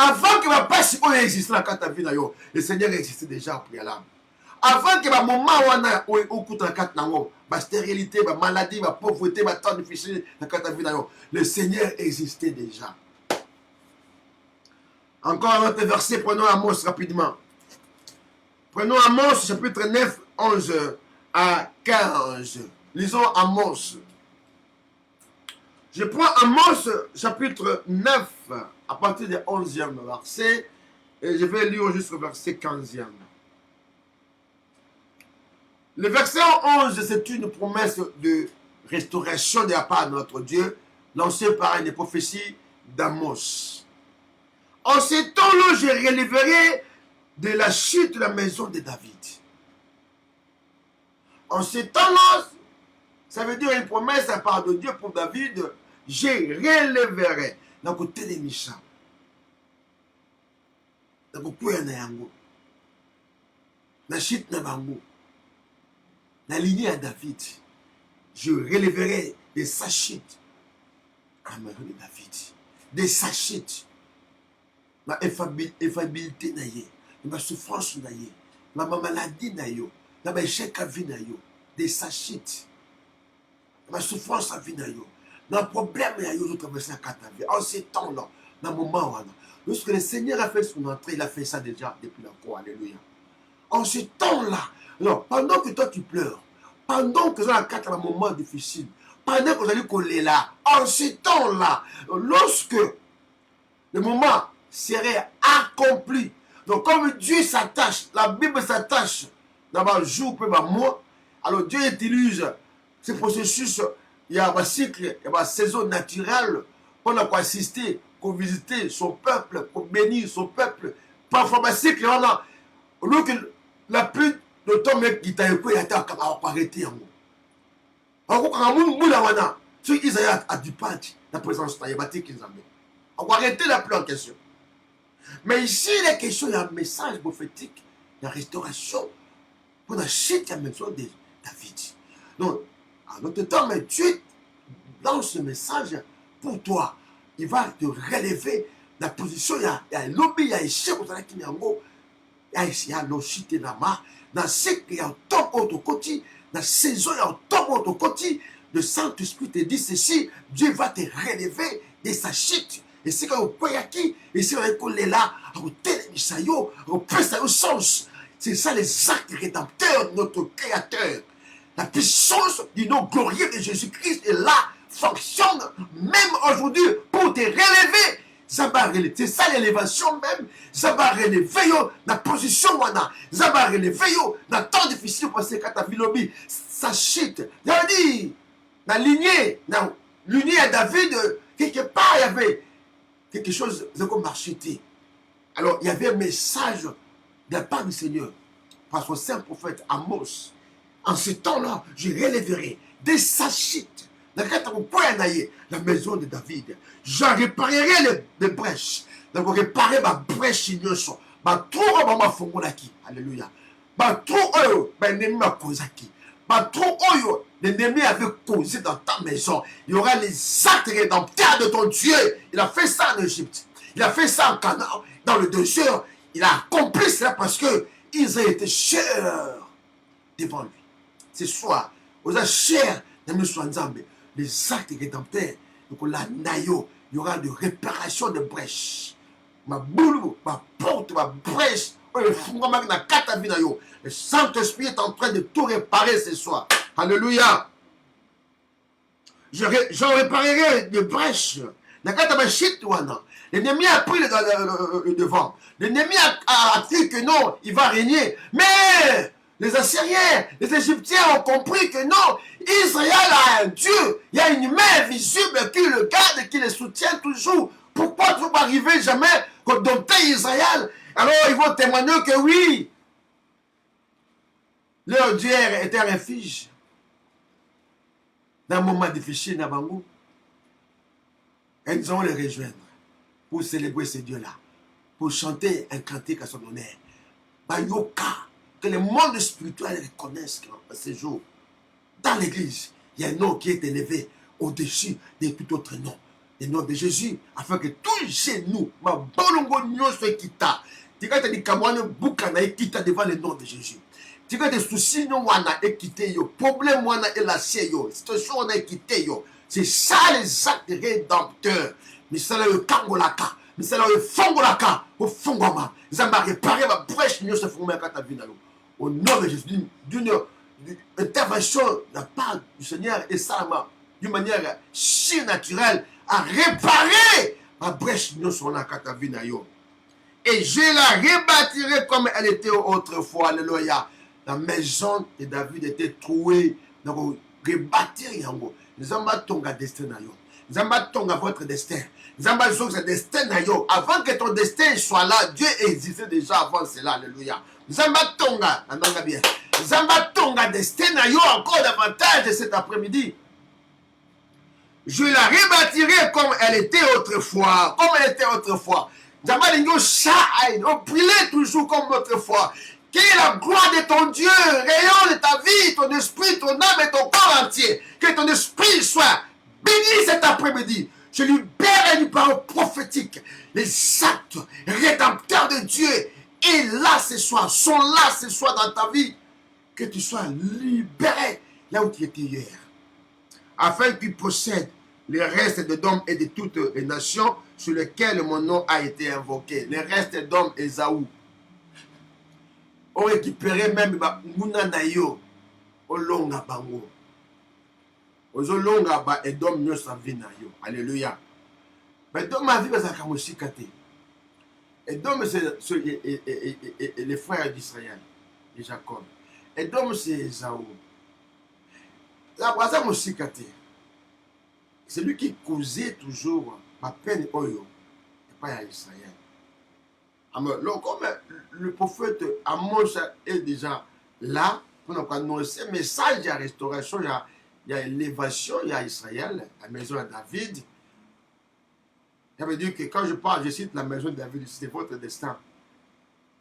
Avant que ma passe existe dans ta vie, le Seigneur existait déjà au préalable. Avant que ma moment au coup de ma stérilité, ma maladie, ma pauvreté, ma temps difficile dans ta vie, le Seigneur existait déjà. Encore un autre verset, prenons Amos rapidement. Prenons Amos, chapitre 9, 11 à 15. Lisons Amos. Je prends Amos, chapitre 9, à partir du 11e verset, et je vais lire jusqu'au verset 15e. Le verset 11, c'est une promesse de restauration de la part de notre Dieu, lancée par une prophétie d'Amos. En ces temps-là, je relèverai de la chute de la maison de David. En ces temps-là, ça veut dire une promesse de la part de Dieu pour David, je relèverai. Na kotelemisha na kokwea na yango na chute na bango na lignée à David, je relèverai de sa chute à la maison de David, de sa chute ma infabilité na ye, ma souffrance na ye, ma maladie na yo, na ma échec à vie na yo, de sa chute ma souffrance à vie na yo. Le problème, il y a eu traversé la vie. En ces temps-là, dans le moment où, lorsque le Seigneur a fait son entrée, il a fait ça déjà depuis la croix. Alléluia. En ce temps-là, pendant que toi tu pleures, pendant que tu as un moment difficile, pendant que vous allez coller là, en ce temps-là, lorsque le moment serait accompli, donc comme Dieu s'attache, la Bible s'attache dans un jour, dans un mois, alors Dieu utilise ce processus. Il y a un cycle, il y a une saison naturelle pour assister, pour visiter son peuple, pour bénir son peuple. Parfois, un cycle, on a la pluie de temps qui t'a écouté, il a été arrêté. Ceux qui ont du patch, la présence de Yabati qui on va arrêter la pluie en question. Mais ici, il est question, il y a un message prophétique, la restauration pour la chute de la maison de David. Donc, en notre temps, mais Dieu lance ce message pour toi. Il va te relever la position. Il y a un lobby, il y a un chef, il y a un mot, il y a l'ochité là-bas. Dans ce qu'il y a un temps autre côté, dans la saison, il y a un temps autre côté. le Saint-Esprit te dit ceci, Dieu va te relever de sa chute. Et c'est quand on qui, et c'est quand on est là, on peut ça au sens. C'est ça les actes rédempteurs de notre Créateur. La puissance du nom glorieux de Jésus-Christ est là, fonctionne même aujourd'hui pour te relever. C'est ça l'élévation même. Ça va relever la position ça va relever dans temps difficile parce que quand tu as vu ça chute. C'est-à-dire, dans la lignée à David, quelque part, il y avait quelque chose de comme marcheté. Alors, il y avait un message de la part du Seigneur par son saint prophète Amos. En ce temps-là, je relèverai des sachites. La maison de David. Je réparerai les brèches. Donc, je réparerai ma brèche. Ma trou, ma fongolaki. Alléluia. Ma trou, l'ennemi m'a causé. Ma trou, l'ennemi avait causé dans ta maison. Il y aura les actes rédempteurs de ton Dieu. Il a fait ça en Égypte. Il a fait ça en Canaan, dans le désert. Il a accompli cela parce que Israël était cher devant lui. Ce soir, vous êtes cher dans le soin de les actes rédempteurs. Donc là, il y aura de réparation de brèches. Ma boule, ma porte, ma brèche. Le Saint-Esprit est en train de tout réparer ce soir. Alléluia. Je réparerai les brèches. L'ennemi a pris le devant. L'ennemi a cru que non, il va régner. Mais les Assyriens, les Égyptiens ont compris que non, Israël a un Dieu. Il y a une main visible qui le garde, qui le soutient toujours. Pourquoi tu vas arriver jamais pour dompter Israël? Alors ils vont témoigner que oui, leur Dieu était un refuge. Dans un moment difficile, Nabango, elles vont les rejoindre pour célébrer ce Dieu-là, pour chanter un cantique à son honneur. Bayoka, que le monde spirituel reconnaisse qu'en ce jour, dans l'église, il y a un nom qui est élevé au-dessus de tout autre nom. Le nom de Jésus, afin que tout chez nous, ma bolongo nyonso ekita, tika te di kamwane bukana ekita devant le nom de Jésus. Tika te soucis no wana ekite yo, problème wana elassé yo, situation wana ekite yo. C'est ça les actes rédempteurs. Misala yo kangolaka, misala yo fongolaka, au fongoma. Zamba réparer ma brèche nyonso fongoma kata vinalo. Au nom de Jésus, d'une intervention de la part du Seigneur et ça d'une manière surnaturelle à réparer ma brèche sur la Katavinayo. Et je la rebâtirai comme elle était autrefois. Alléluia. La maison de David était trouée. Donc, rebâtir yango. Nous avons ton destin. Nous avons ton votre destin. Nous avons ton destin. Avant que ton destin soit là, Dieu existait déjà avant cela. Alléluia. Nous avons ton bien. Nous avons ton destin. Encore davantage de cet après-midi. Je la rebâtirai comme elle était autrefois. Comme elle était autrefois. On brillait toujours comme autrefois. Que la gloire de ton Dieu rayonne de ta vie, ton esprit, ton âme et ton corps entier. Que ton esprit soit béni cet après-midi. Je libère une parole prophétique. Les actes rédempteurs de Dieu et là ce soir, sont là ce soir dans ta vie. Que tu sois libéré là où tu étais hier. Afin qu'il possède les restes de d'hommes et de toutes les nations sur lesquelles mon nom a été invoqué. Les restes d'hommes Esaü. On récupéré même Mounanayo. On longa bango. On longa ba et d'hommes ne savinayo. Alléluia. Mais dans ma vie, ça a aussi caté. Et d'hommes, c'est les frères d'Israël, de Jacob. Et d'hommes, c'est Esaü. La ça aussi caté. C'est lui qui causait toujours ma peine oyo et pas à Israël. Alors, comme le prophète Amos est déjà là, pour nous annoncer un message, il y a restauration, il y a élévation, il y a Israël, la maison de David. Ça veut dire que quand je parle, je cite la maison de David, c'est votre destin.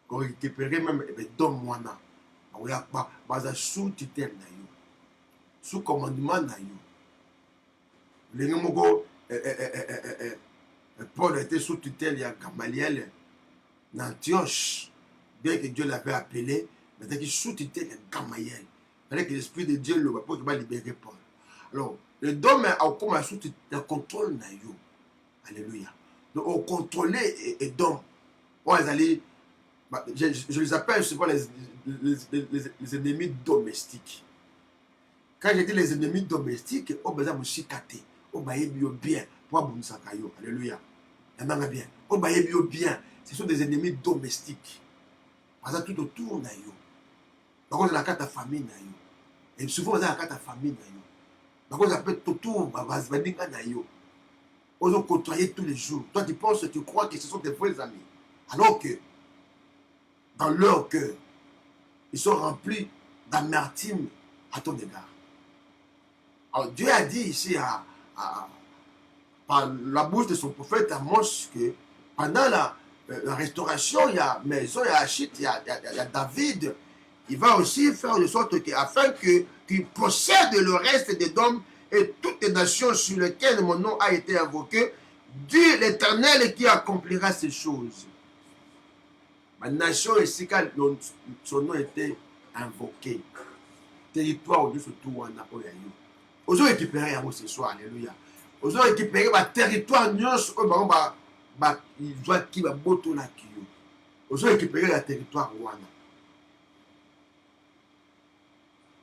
Qu'on récupère même Dom Wana. On y a pas sous tutelle, sous commandement. Paul était sous tutelle, il y a Gamaliel, d'Antioche, bien que Dieu l'avait appelé, mais il est sous tutelle, il y a Gamaliel. Il fallait que l'Esprit de Dieu le va libérer Paul. Alors, le dôme a commencé à contrôle na yo. Alléluia. Donc, on contrôlait et dôme. Je les appelle souvent les ennemis domestiques. Quand je dis les ennemis domestiques, on besoin de chicater. On va bien. Alléluia. Bien. On va bien. Ce sont des ennemis domestiques. Parce que tout autour na yo. Par contre, la carte famille na yo. Et souvent, on a la carte famille na yo. Par contre, ça peut être autour, na yo. On ont côtoyé tous les jours. Toi, tu penses, tu crois que ce sont tes vrais amis. Alors que, dans leur cœur, ils sont remplis d'amertume à ton égard. Alors, Dieu a dit ici, par la bouche de son prophète Amos, que pendant la restauration, il y a Maison, il y a Achit, il y a David. Il va aussi faire de sorte que, afin qu'il possède le reste des hommes et toutes les nations sur lesquelles mon nom a été invoqué, dit l'Éternel qui accomplira ces choses. Ma nation ici, quand son nom était invoqué, territoire au-dessus de tout, on a récupéré ce soir, alléluia. On a récupéré le territoire, il doit qui va boto la kiyo. On a récupéré le territoire Rwanda.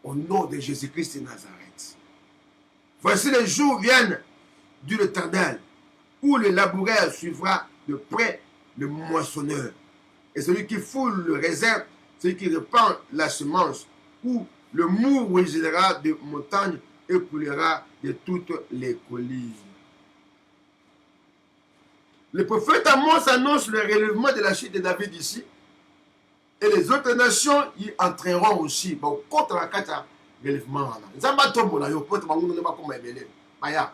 Au nom de Jésus-Christ de Nazareth. Voici les jours viennent, dit l'Éternel, où le laboureur suivra de près le moissonneur. Et celui qui foule le réserve, celui qui répand la semence, où le mou ruissellera de montagnes et coulera de toutes les collines. Le prophète Amos annonce le relèvement de la chute de David ici. Et les autres nations y entreront aussi. Bon, contre la carte relèvement. Zamba tombola yo, pote bangono ne ba koma ebele. Baya.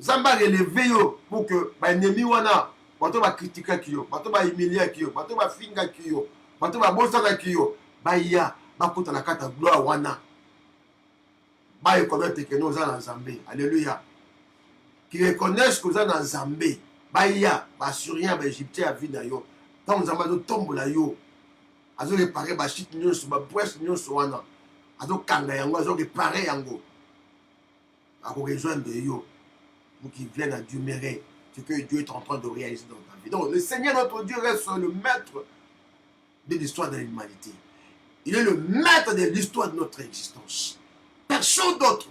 Zamba relevé yo pour que ba ennemi wana, bato ba critiquer kiyo, bato ba humilier kiyo, bato ba finga kiyo, bato ba bosana kiyo. Baya, ba contre la carte gloire wana. Ba reconnaître que nous allons en Zambé. Alléluia. Qui reconnaissent que nous allons en Zambé. Baya, ba surien ba égyptien a vie na yo. Tant nous allons tombola yo. Azo réparer ba chute nyonso ba brèche nyonso wana. Azo kanga yango azo réparer yango. Ako rejoindre yo pour qu'il vienne admirer ce que Dieu est en train de réaliser dans ta vie. Donc le Seigneur notre Dieu reste le maître de l'histoire de l'humanité. Il est le maître de l'histoire de notre existence. Personne d'autre.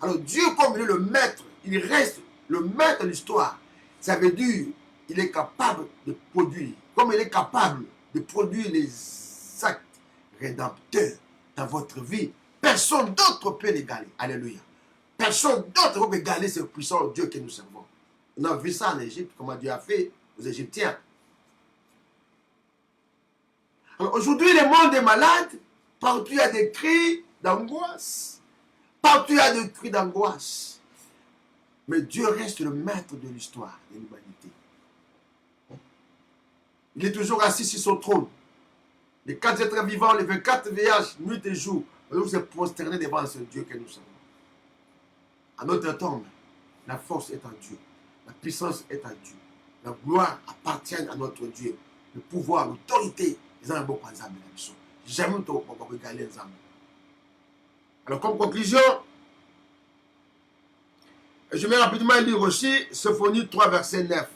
Alors Dieu, comme il est le maître, il reste le maître de l'histoire. Ça veut dire qu'il est capable de produire, comme il est capable de produire les actes rédempteurs dans votre vie. Personne d'autre peut l'égaler. Alléluia. Personne d'autre peut égaler ce puissant Dieu que nous servons. On a vu ça en Égypte, comment Dieu a fait aux Égyptiens. Alors aujourd'hui, le monde est malade. Partout, il y a des cris d'angoisse. Partout, il y a des cris d'angoisse. Mais Dieu reste le maître de l'histoire de l'humanité. Il est toujours assis sur son trône. Les 4 êtres vivants, les 24 VH, nuit et jour, nous se prosterner devant ce Dieu que nous sommes. À notre tombe, la force est en Dieu. La puissance est en Dieu. La gloire appartient à notre Dieu. Le pouvoir, l'autorité, les uns beaucoup ensemble. Jamais on va regarder ensemble. Alors, comme conclusion, je vais rapidement lire aussi Sophonie 3, verset 9.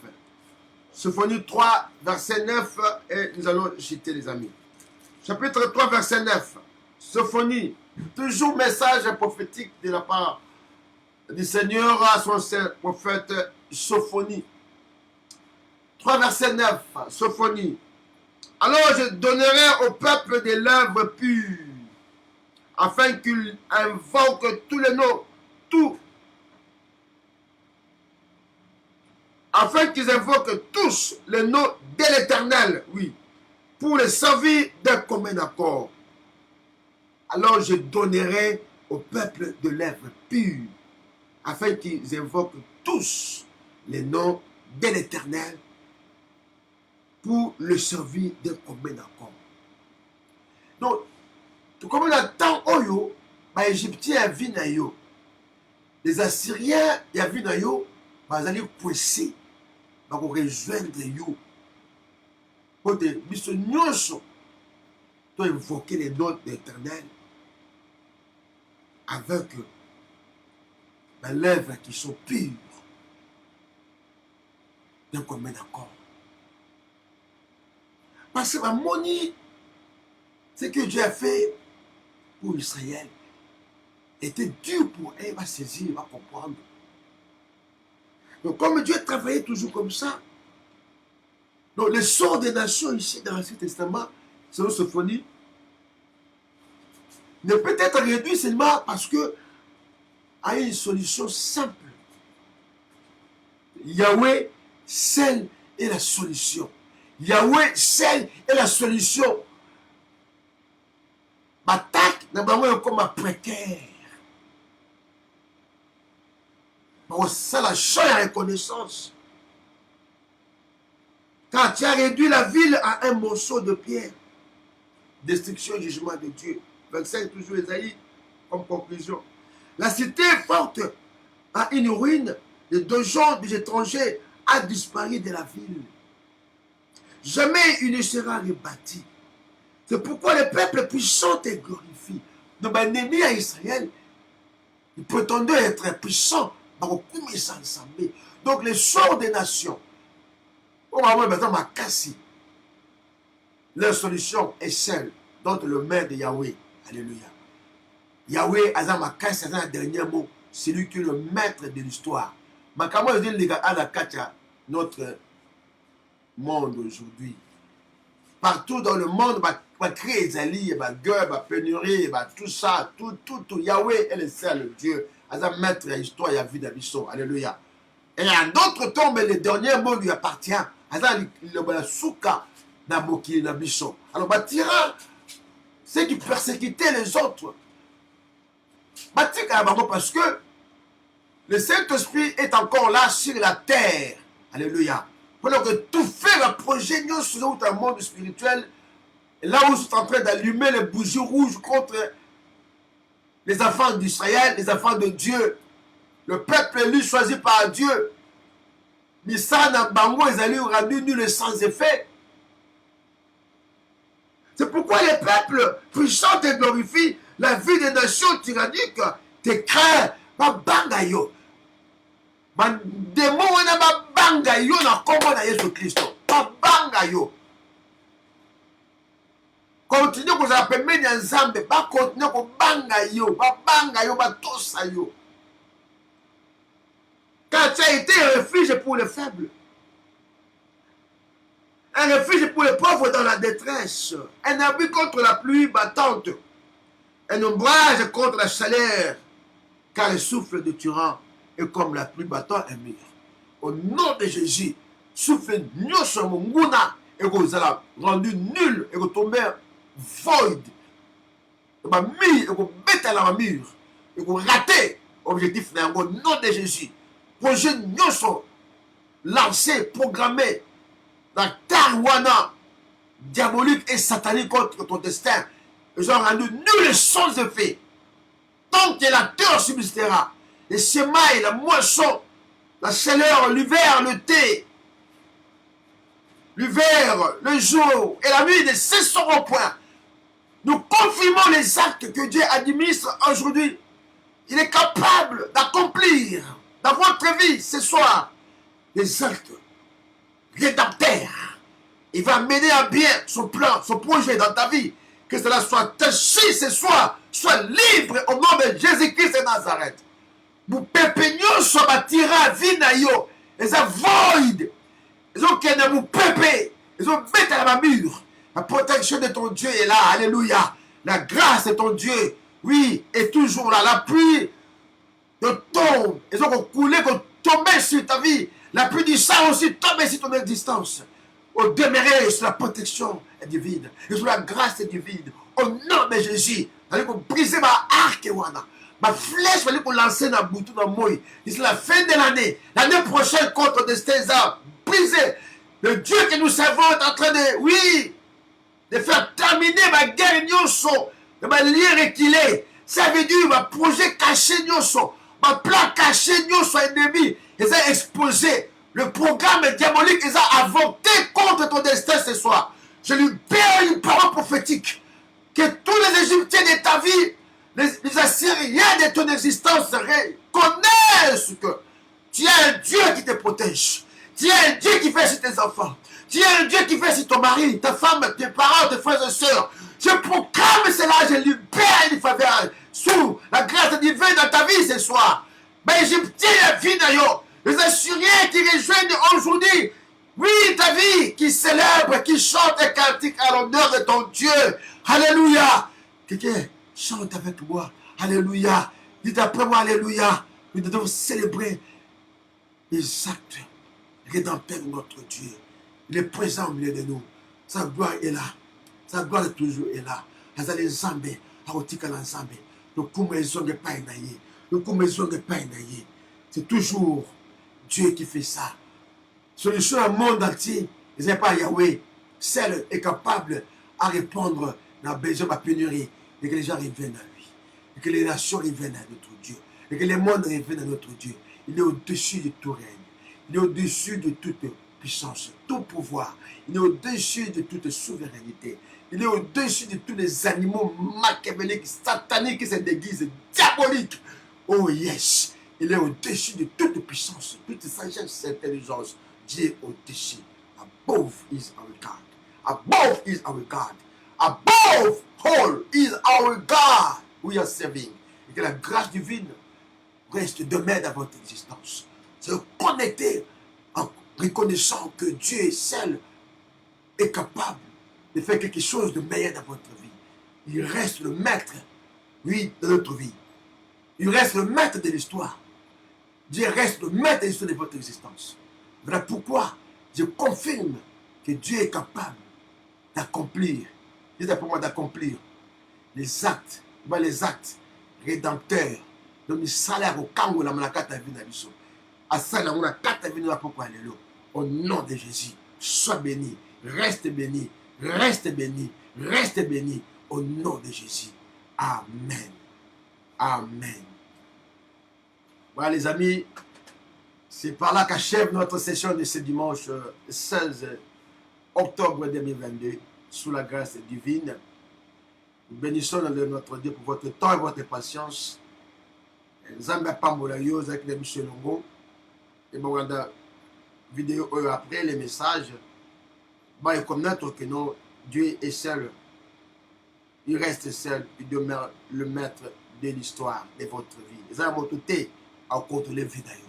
Sophonie 3, verset 9, et nous allons citer les amis. Chapitre 3, verset 9. Sophonie, toujours message prophétique de la part du Seigneur à son prophète Sophonie. 3, verset 9. Sophonie. Alors je donnerai au peuple des lèvres pures, afin qu'il invoque tous les noms, afin qu'ils invoquent tous les noms de l'Éternel, oui, pour les servir d'un commun accord. Alors je donnerai au peuple de lèvres pures, afin qu'ils invoquent tous les noms de l'Éternel, pour le servir d'un commun accord. Donc, tout comme on attend Oyo, les Égyptiens vu na yo, les Assyriens y a vu na yo, ils allaient pousser, ils vont rejoindre yo. Pour te biso nyonso, tu invoquer les noms de l'Éternel avec les lèvres qui sont pures d'un commun accord. Parce que Moni, ce que Dieu a fait pour Israël était dur pour elle, il va saisir, il va comprendre. Donc comme Dieu travaillait toujours comme ça, donc le sort des nations ici dans l'Ancien Testament, selon Sophonie, ne peut être réduit seulement parce que à une solution simple. Yahweh seul est la solution. Yahweh seul est la solution. Ma tac, d'abord comme ma précaire. C'est la chose à reconnaissance. Quand tu as réduit la ville à un morceau de pierre, destruction, jugement de Dieu. 25, toujours Esaïe, comme conclusion. La cité forte à une ruine, le donjon des étrangers a disparu de la ville. Jamais il ne sera rebâti. C'est pourquoi le peuple puissant te glorifie. Donc, l'ennemi à Israël, il prétendait être puissant. Donc, les sorts des nations, on va voir maintenant ma cassie. Leur solution est celle dont le maire de Yahweh. Alléluia. Yahweh, Azam Makassi, c'est un dernier mot. C'est lui qui est le maître de l'histoire. Mais comment je dis les gars, à notre monde aujourd'hui? Partout dans le monde, va créer des alliés, va gueule, va pénurie, va tout ça, tout. Yahweh est le seul Dieu. Azam maître de l'histoire, il y a vu d'Abisson. Alléluia. Et à d'autres temps, mais le dernier mot lui appartient. Azam le souka d'Aboki d'Abisson. Alors, tyran, c'est qui persécutait les autres. Parce que le Saint-Esprit est encore là sur la terre. Alléluia. Pendant que tout fait le projet sur un monde spirituel, là où ils sont en train d'allumer les bougies rouges contre les enfants d'Israël, les enfants de Dieu, le peuple élu choisi par Dieu, Missana Bango, ils allaient rendu nul et sans effet. C'est pourquoi les peuples puissants te glorifient, la vie des nations tyranniques te craint, ma bangayo. Ma démon na ma bangayo na kombo na Yesu Christo. Ma bangayo. Continue que vous appelez mes nzambe, ba continue ko bangayo, ba bangayo, ba tosayo. Quand tu as été un refuge pour les faibles, un refuge pour les pauvres dans la détresse, un abri contre la pluie battante, un ombrage contre la chaleur, car le souffle de tyran est comme la pluie battant un mur. Au nom de Jésus, souffle nyoso munguna et vous allez rendu nul et vous tombez void. Et vous mettez la mur et vous ratez l'objectif au nom de Jésus. Projet nyoso lancé, programmé dans Tarwana diabolique et satanique contre ton destin. Ils ont rendu nul et sans effet. Tant que la terre subsistera, les semailles, la moisson, la chaleur, l'hiver, le thé, l'hiver, le jour et la nuit ne cesseront point. Nous confirmons les actes que Dieu administre aujourd'hui. Il est capable d'accomplir dans votre vie ce soir des actes rédempteurs. Il va mener à bien son plan, son projet dans ta vie. Que cela soit taché ce soir, soit libre au nom de Jésus-Christ de Nazareth. Vous pépignon soit batira vinayo. Ils ont void. Ils ont qu'un vous pépé. Ils ont mis à la mur. La protection de ton Dieu est là. Alléluia. La grâce de ton Dieu, oui, est toujours là. La pluie de tombe. Ils ont coulé, tombé sur ta vie. La pluie du sang aussi tombé sur ton existence. Au demeurer sur la protection est divine. Et sur la grâce est divine. Au nom de Jésus, allez vous briser ma arc et wana. Ma flèche, allez vous lancer dans le bouton dans moi. D'ici la fin de l'année, l'année prochaine, contre destin, briser. Le Dieu que nous servons est en train de, oui, de faire terminer ma guerre nyonso, de ma lien reculé. Ça veut dire ma projet caché nyonso, ma plan caché nyonso ennemi. Ils ont exposé. Le programme diabolique, ils ont avorté contre ton destin ce soir. Je lui perds une parole prophétique. Que tous les Égyptiens de ta vie, les Assyriens de ton existence reconnaissent que tu es un Dieu qui te protège. Tu es un Dieu qui fait sur tes enfants. Tu es un Dieu qui fait sur ton mari, ta femme, tes parents, tes frères et sœurs. Je proclame cela, je libère une faveur sous la grâce divine dans ta vie ce soir. Mais Égyptien, la vie d'ailleurs, les Assyriens qui rejoignent aujourd'hui, oui, ta vie qui célèbre, qui chante un cantique à l'honneur de ton Dieu. Alléluia. Quelqu'un chante avec moi. Alléluia. Dites après moi, Alléluia. Nous devons célébrer les actes rédempteurs de notre Dieu. Il est présent au milieu de nous. Sa gloire est là. Sa gloire est toujours là. Azali Nzambe, aotika na Nzambe. Le kuma ezonge pa enaye. Le kuma ezonge pa enaye. C'est toujours Dieu qui fait ça. Solution au monde entier, ce n'est pas Yahweh. Seul est capable à répondre à la besoin de la pénurie. Et que les gens reviennent à lui. Et que les nations reviennent à notre Dieu. Et que les mondes reviennent à notre Dieu. Il est au-dessus de tout règne. Il est au-dessus de toute puissance, tout pouvoir. Il est au-dessus de toute souveraineté. Il est au-dessus de tous les animaux machiavéliques, sataniques qui se déguisent, diaboliques. Oh yes! Il est au-dessus de toute puissance, toute sagesse, intelligence. Dieu est au-dessus. Above is our God. Above is our God. Above all is our God. We are serving. Et que la grâce divine reste demain dans votre existence. Se connecter en reconnaissant que Dieu est seul est capable de faire quelque chose de meilleur dans votre vie. Il reste le maître, oui, de notre vie. Il reste le maître de l'histoire. Dieu reste le maître de l'histoire de votre existence. Voilà pourquoi je confirme que Dieu est capable d'accomplir, dites pour moi d'accomplir les actes rédempteurs de mes salaires au Kango la manakata vinabiso. À ça, on a quatre venir pourquoi aller là. Au nom de Jésus, sois béni, reste béni, reste béni, reste béni. Au nom de Jésus. Amen. Amen. Voilà les amis, c'est par là qu'achève notre session de ce dimanche 16 octobre 2022, sous la grâce divine. Nous bénissons notre Dieu pour votre temps et votre patience. Nzambe pambola yo avec les Michel Longo. Et bon, la vidéo après les messages, bah, connaître que non, Dieu est seul. Il reste seul, il demeure le maître de l'histoire de votre vie. Les gens ont tout à contrôler la vie d'ailleurs.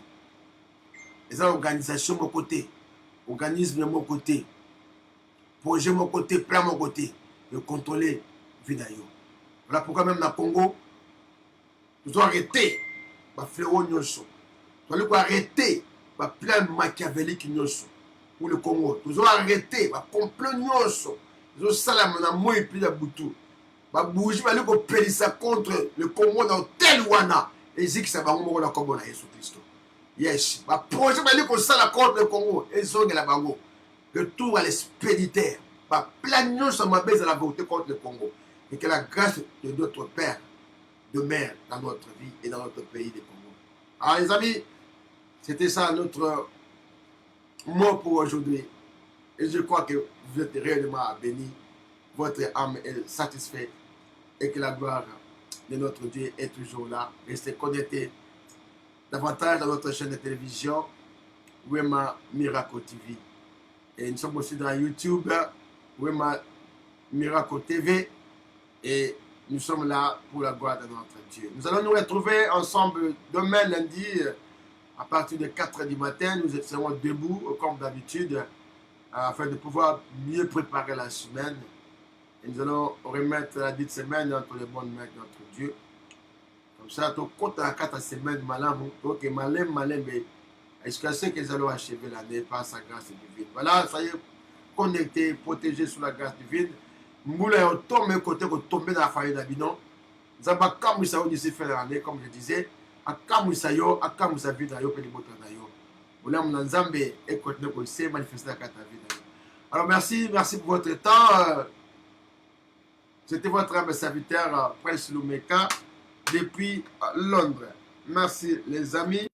Les organisations de mon côté, organisme de mon côté, projet de mon côté, plan de mon côté, de contrôler la vie d'ailleurs. Voilà pourquoi même dans le Congo, nous devons arrêter le fléau nyoso. Nous devons arrêter le plan machiavélique nyoso pour le Congo. Nous devons arrêter le complot nyoso. Nous devons salam na moi et puis la boutou. Nous devons pélisser contre le Congo dans tel wana. Et c'est que ça va mourir la Congo na Jésus Christ. Yes. Le projet que ça contre le Congo. Et c'est la bango. Le tour à l'expéditeur. Le plan nyoso m'a baisé la volonté contre le Congo. Et que la grâce de notre Père demeure dans notre vie et dans notre pays de Congo. Alors les amis, c'était ça notre mot pour aujourd'hui. Et je crois que vous êtes réellement bénis. Votre âme est satisfaite. Et que la gloire de notre Dieu est toujours là. Restez connectés davantage dans notre chaîne de télévision, Wema Miracle TV. Et nous sommes aussi dans YouTube, Wema Miracle TV. Et nous sommes là pour la gloire de notre Dieu. Nous allons nous retrouver ensemble demain lundi à partir de 4 h du matin. Nous serons debout comme d'habitude afin de pouvoir mieux préparer la semaine. Et nous allons remettre la dite semaine entre les bonnes mains de notre Dieu. Comme ça, tout compte à 4 semaines, donc malin, mais est-ce que nous allons achever l'année par sa grâce divine. Voilà, soyez connectés, protégés sous la grâce divine. Moula est tombé côté pour tomber dans la famille d'Abinon. Zamba Kamoussa d'ici fin l'année, comme je disais. A Kamoussa yo, a Kamoussa vie d'ailleurs, puis les motos d'ailleurs. Moula mon Nzambé est continué pour se manifester à ta vie d'ailleurs. Alors merci pour votre temps. C'était votre âme serviteur, Prince Lumeka, depuis Londres. Merci les amis.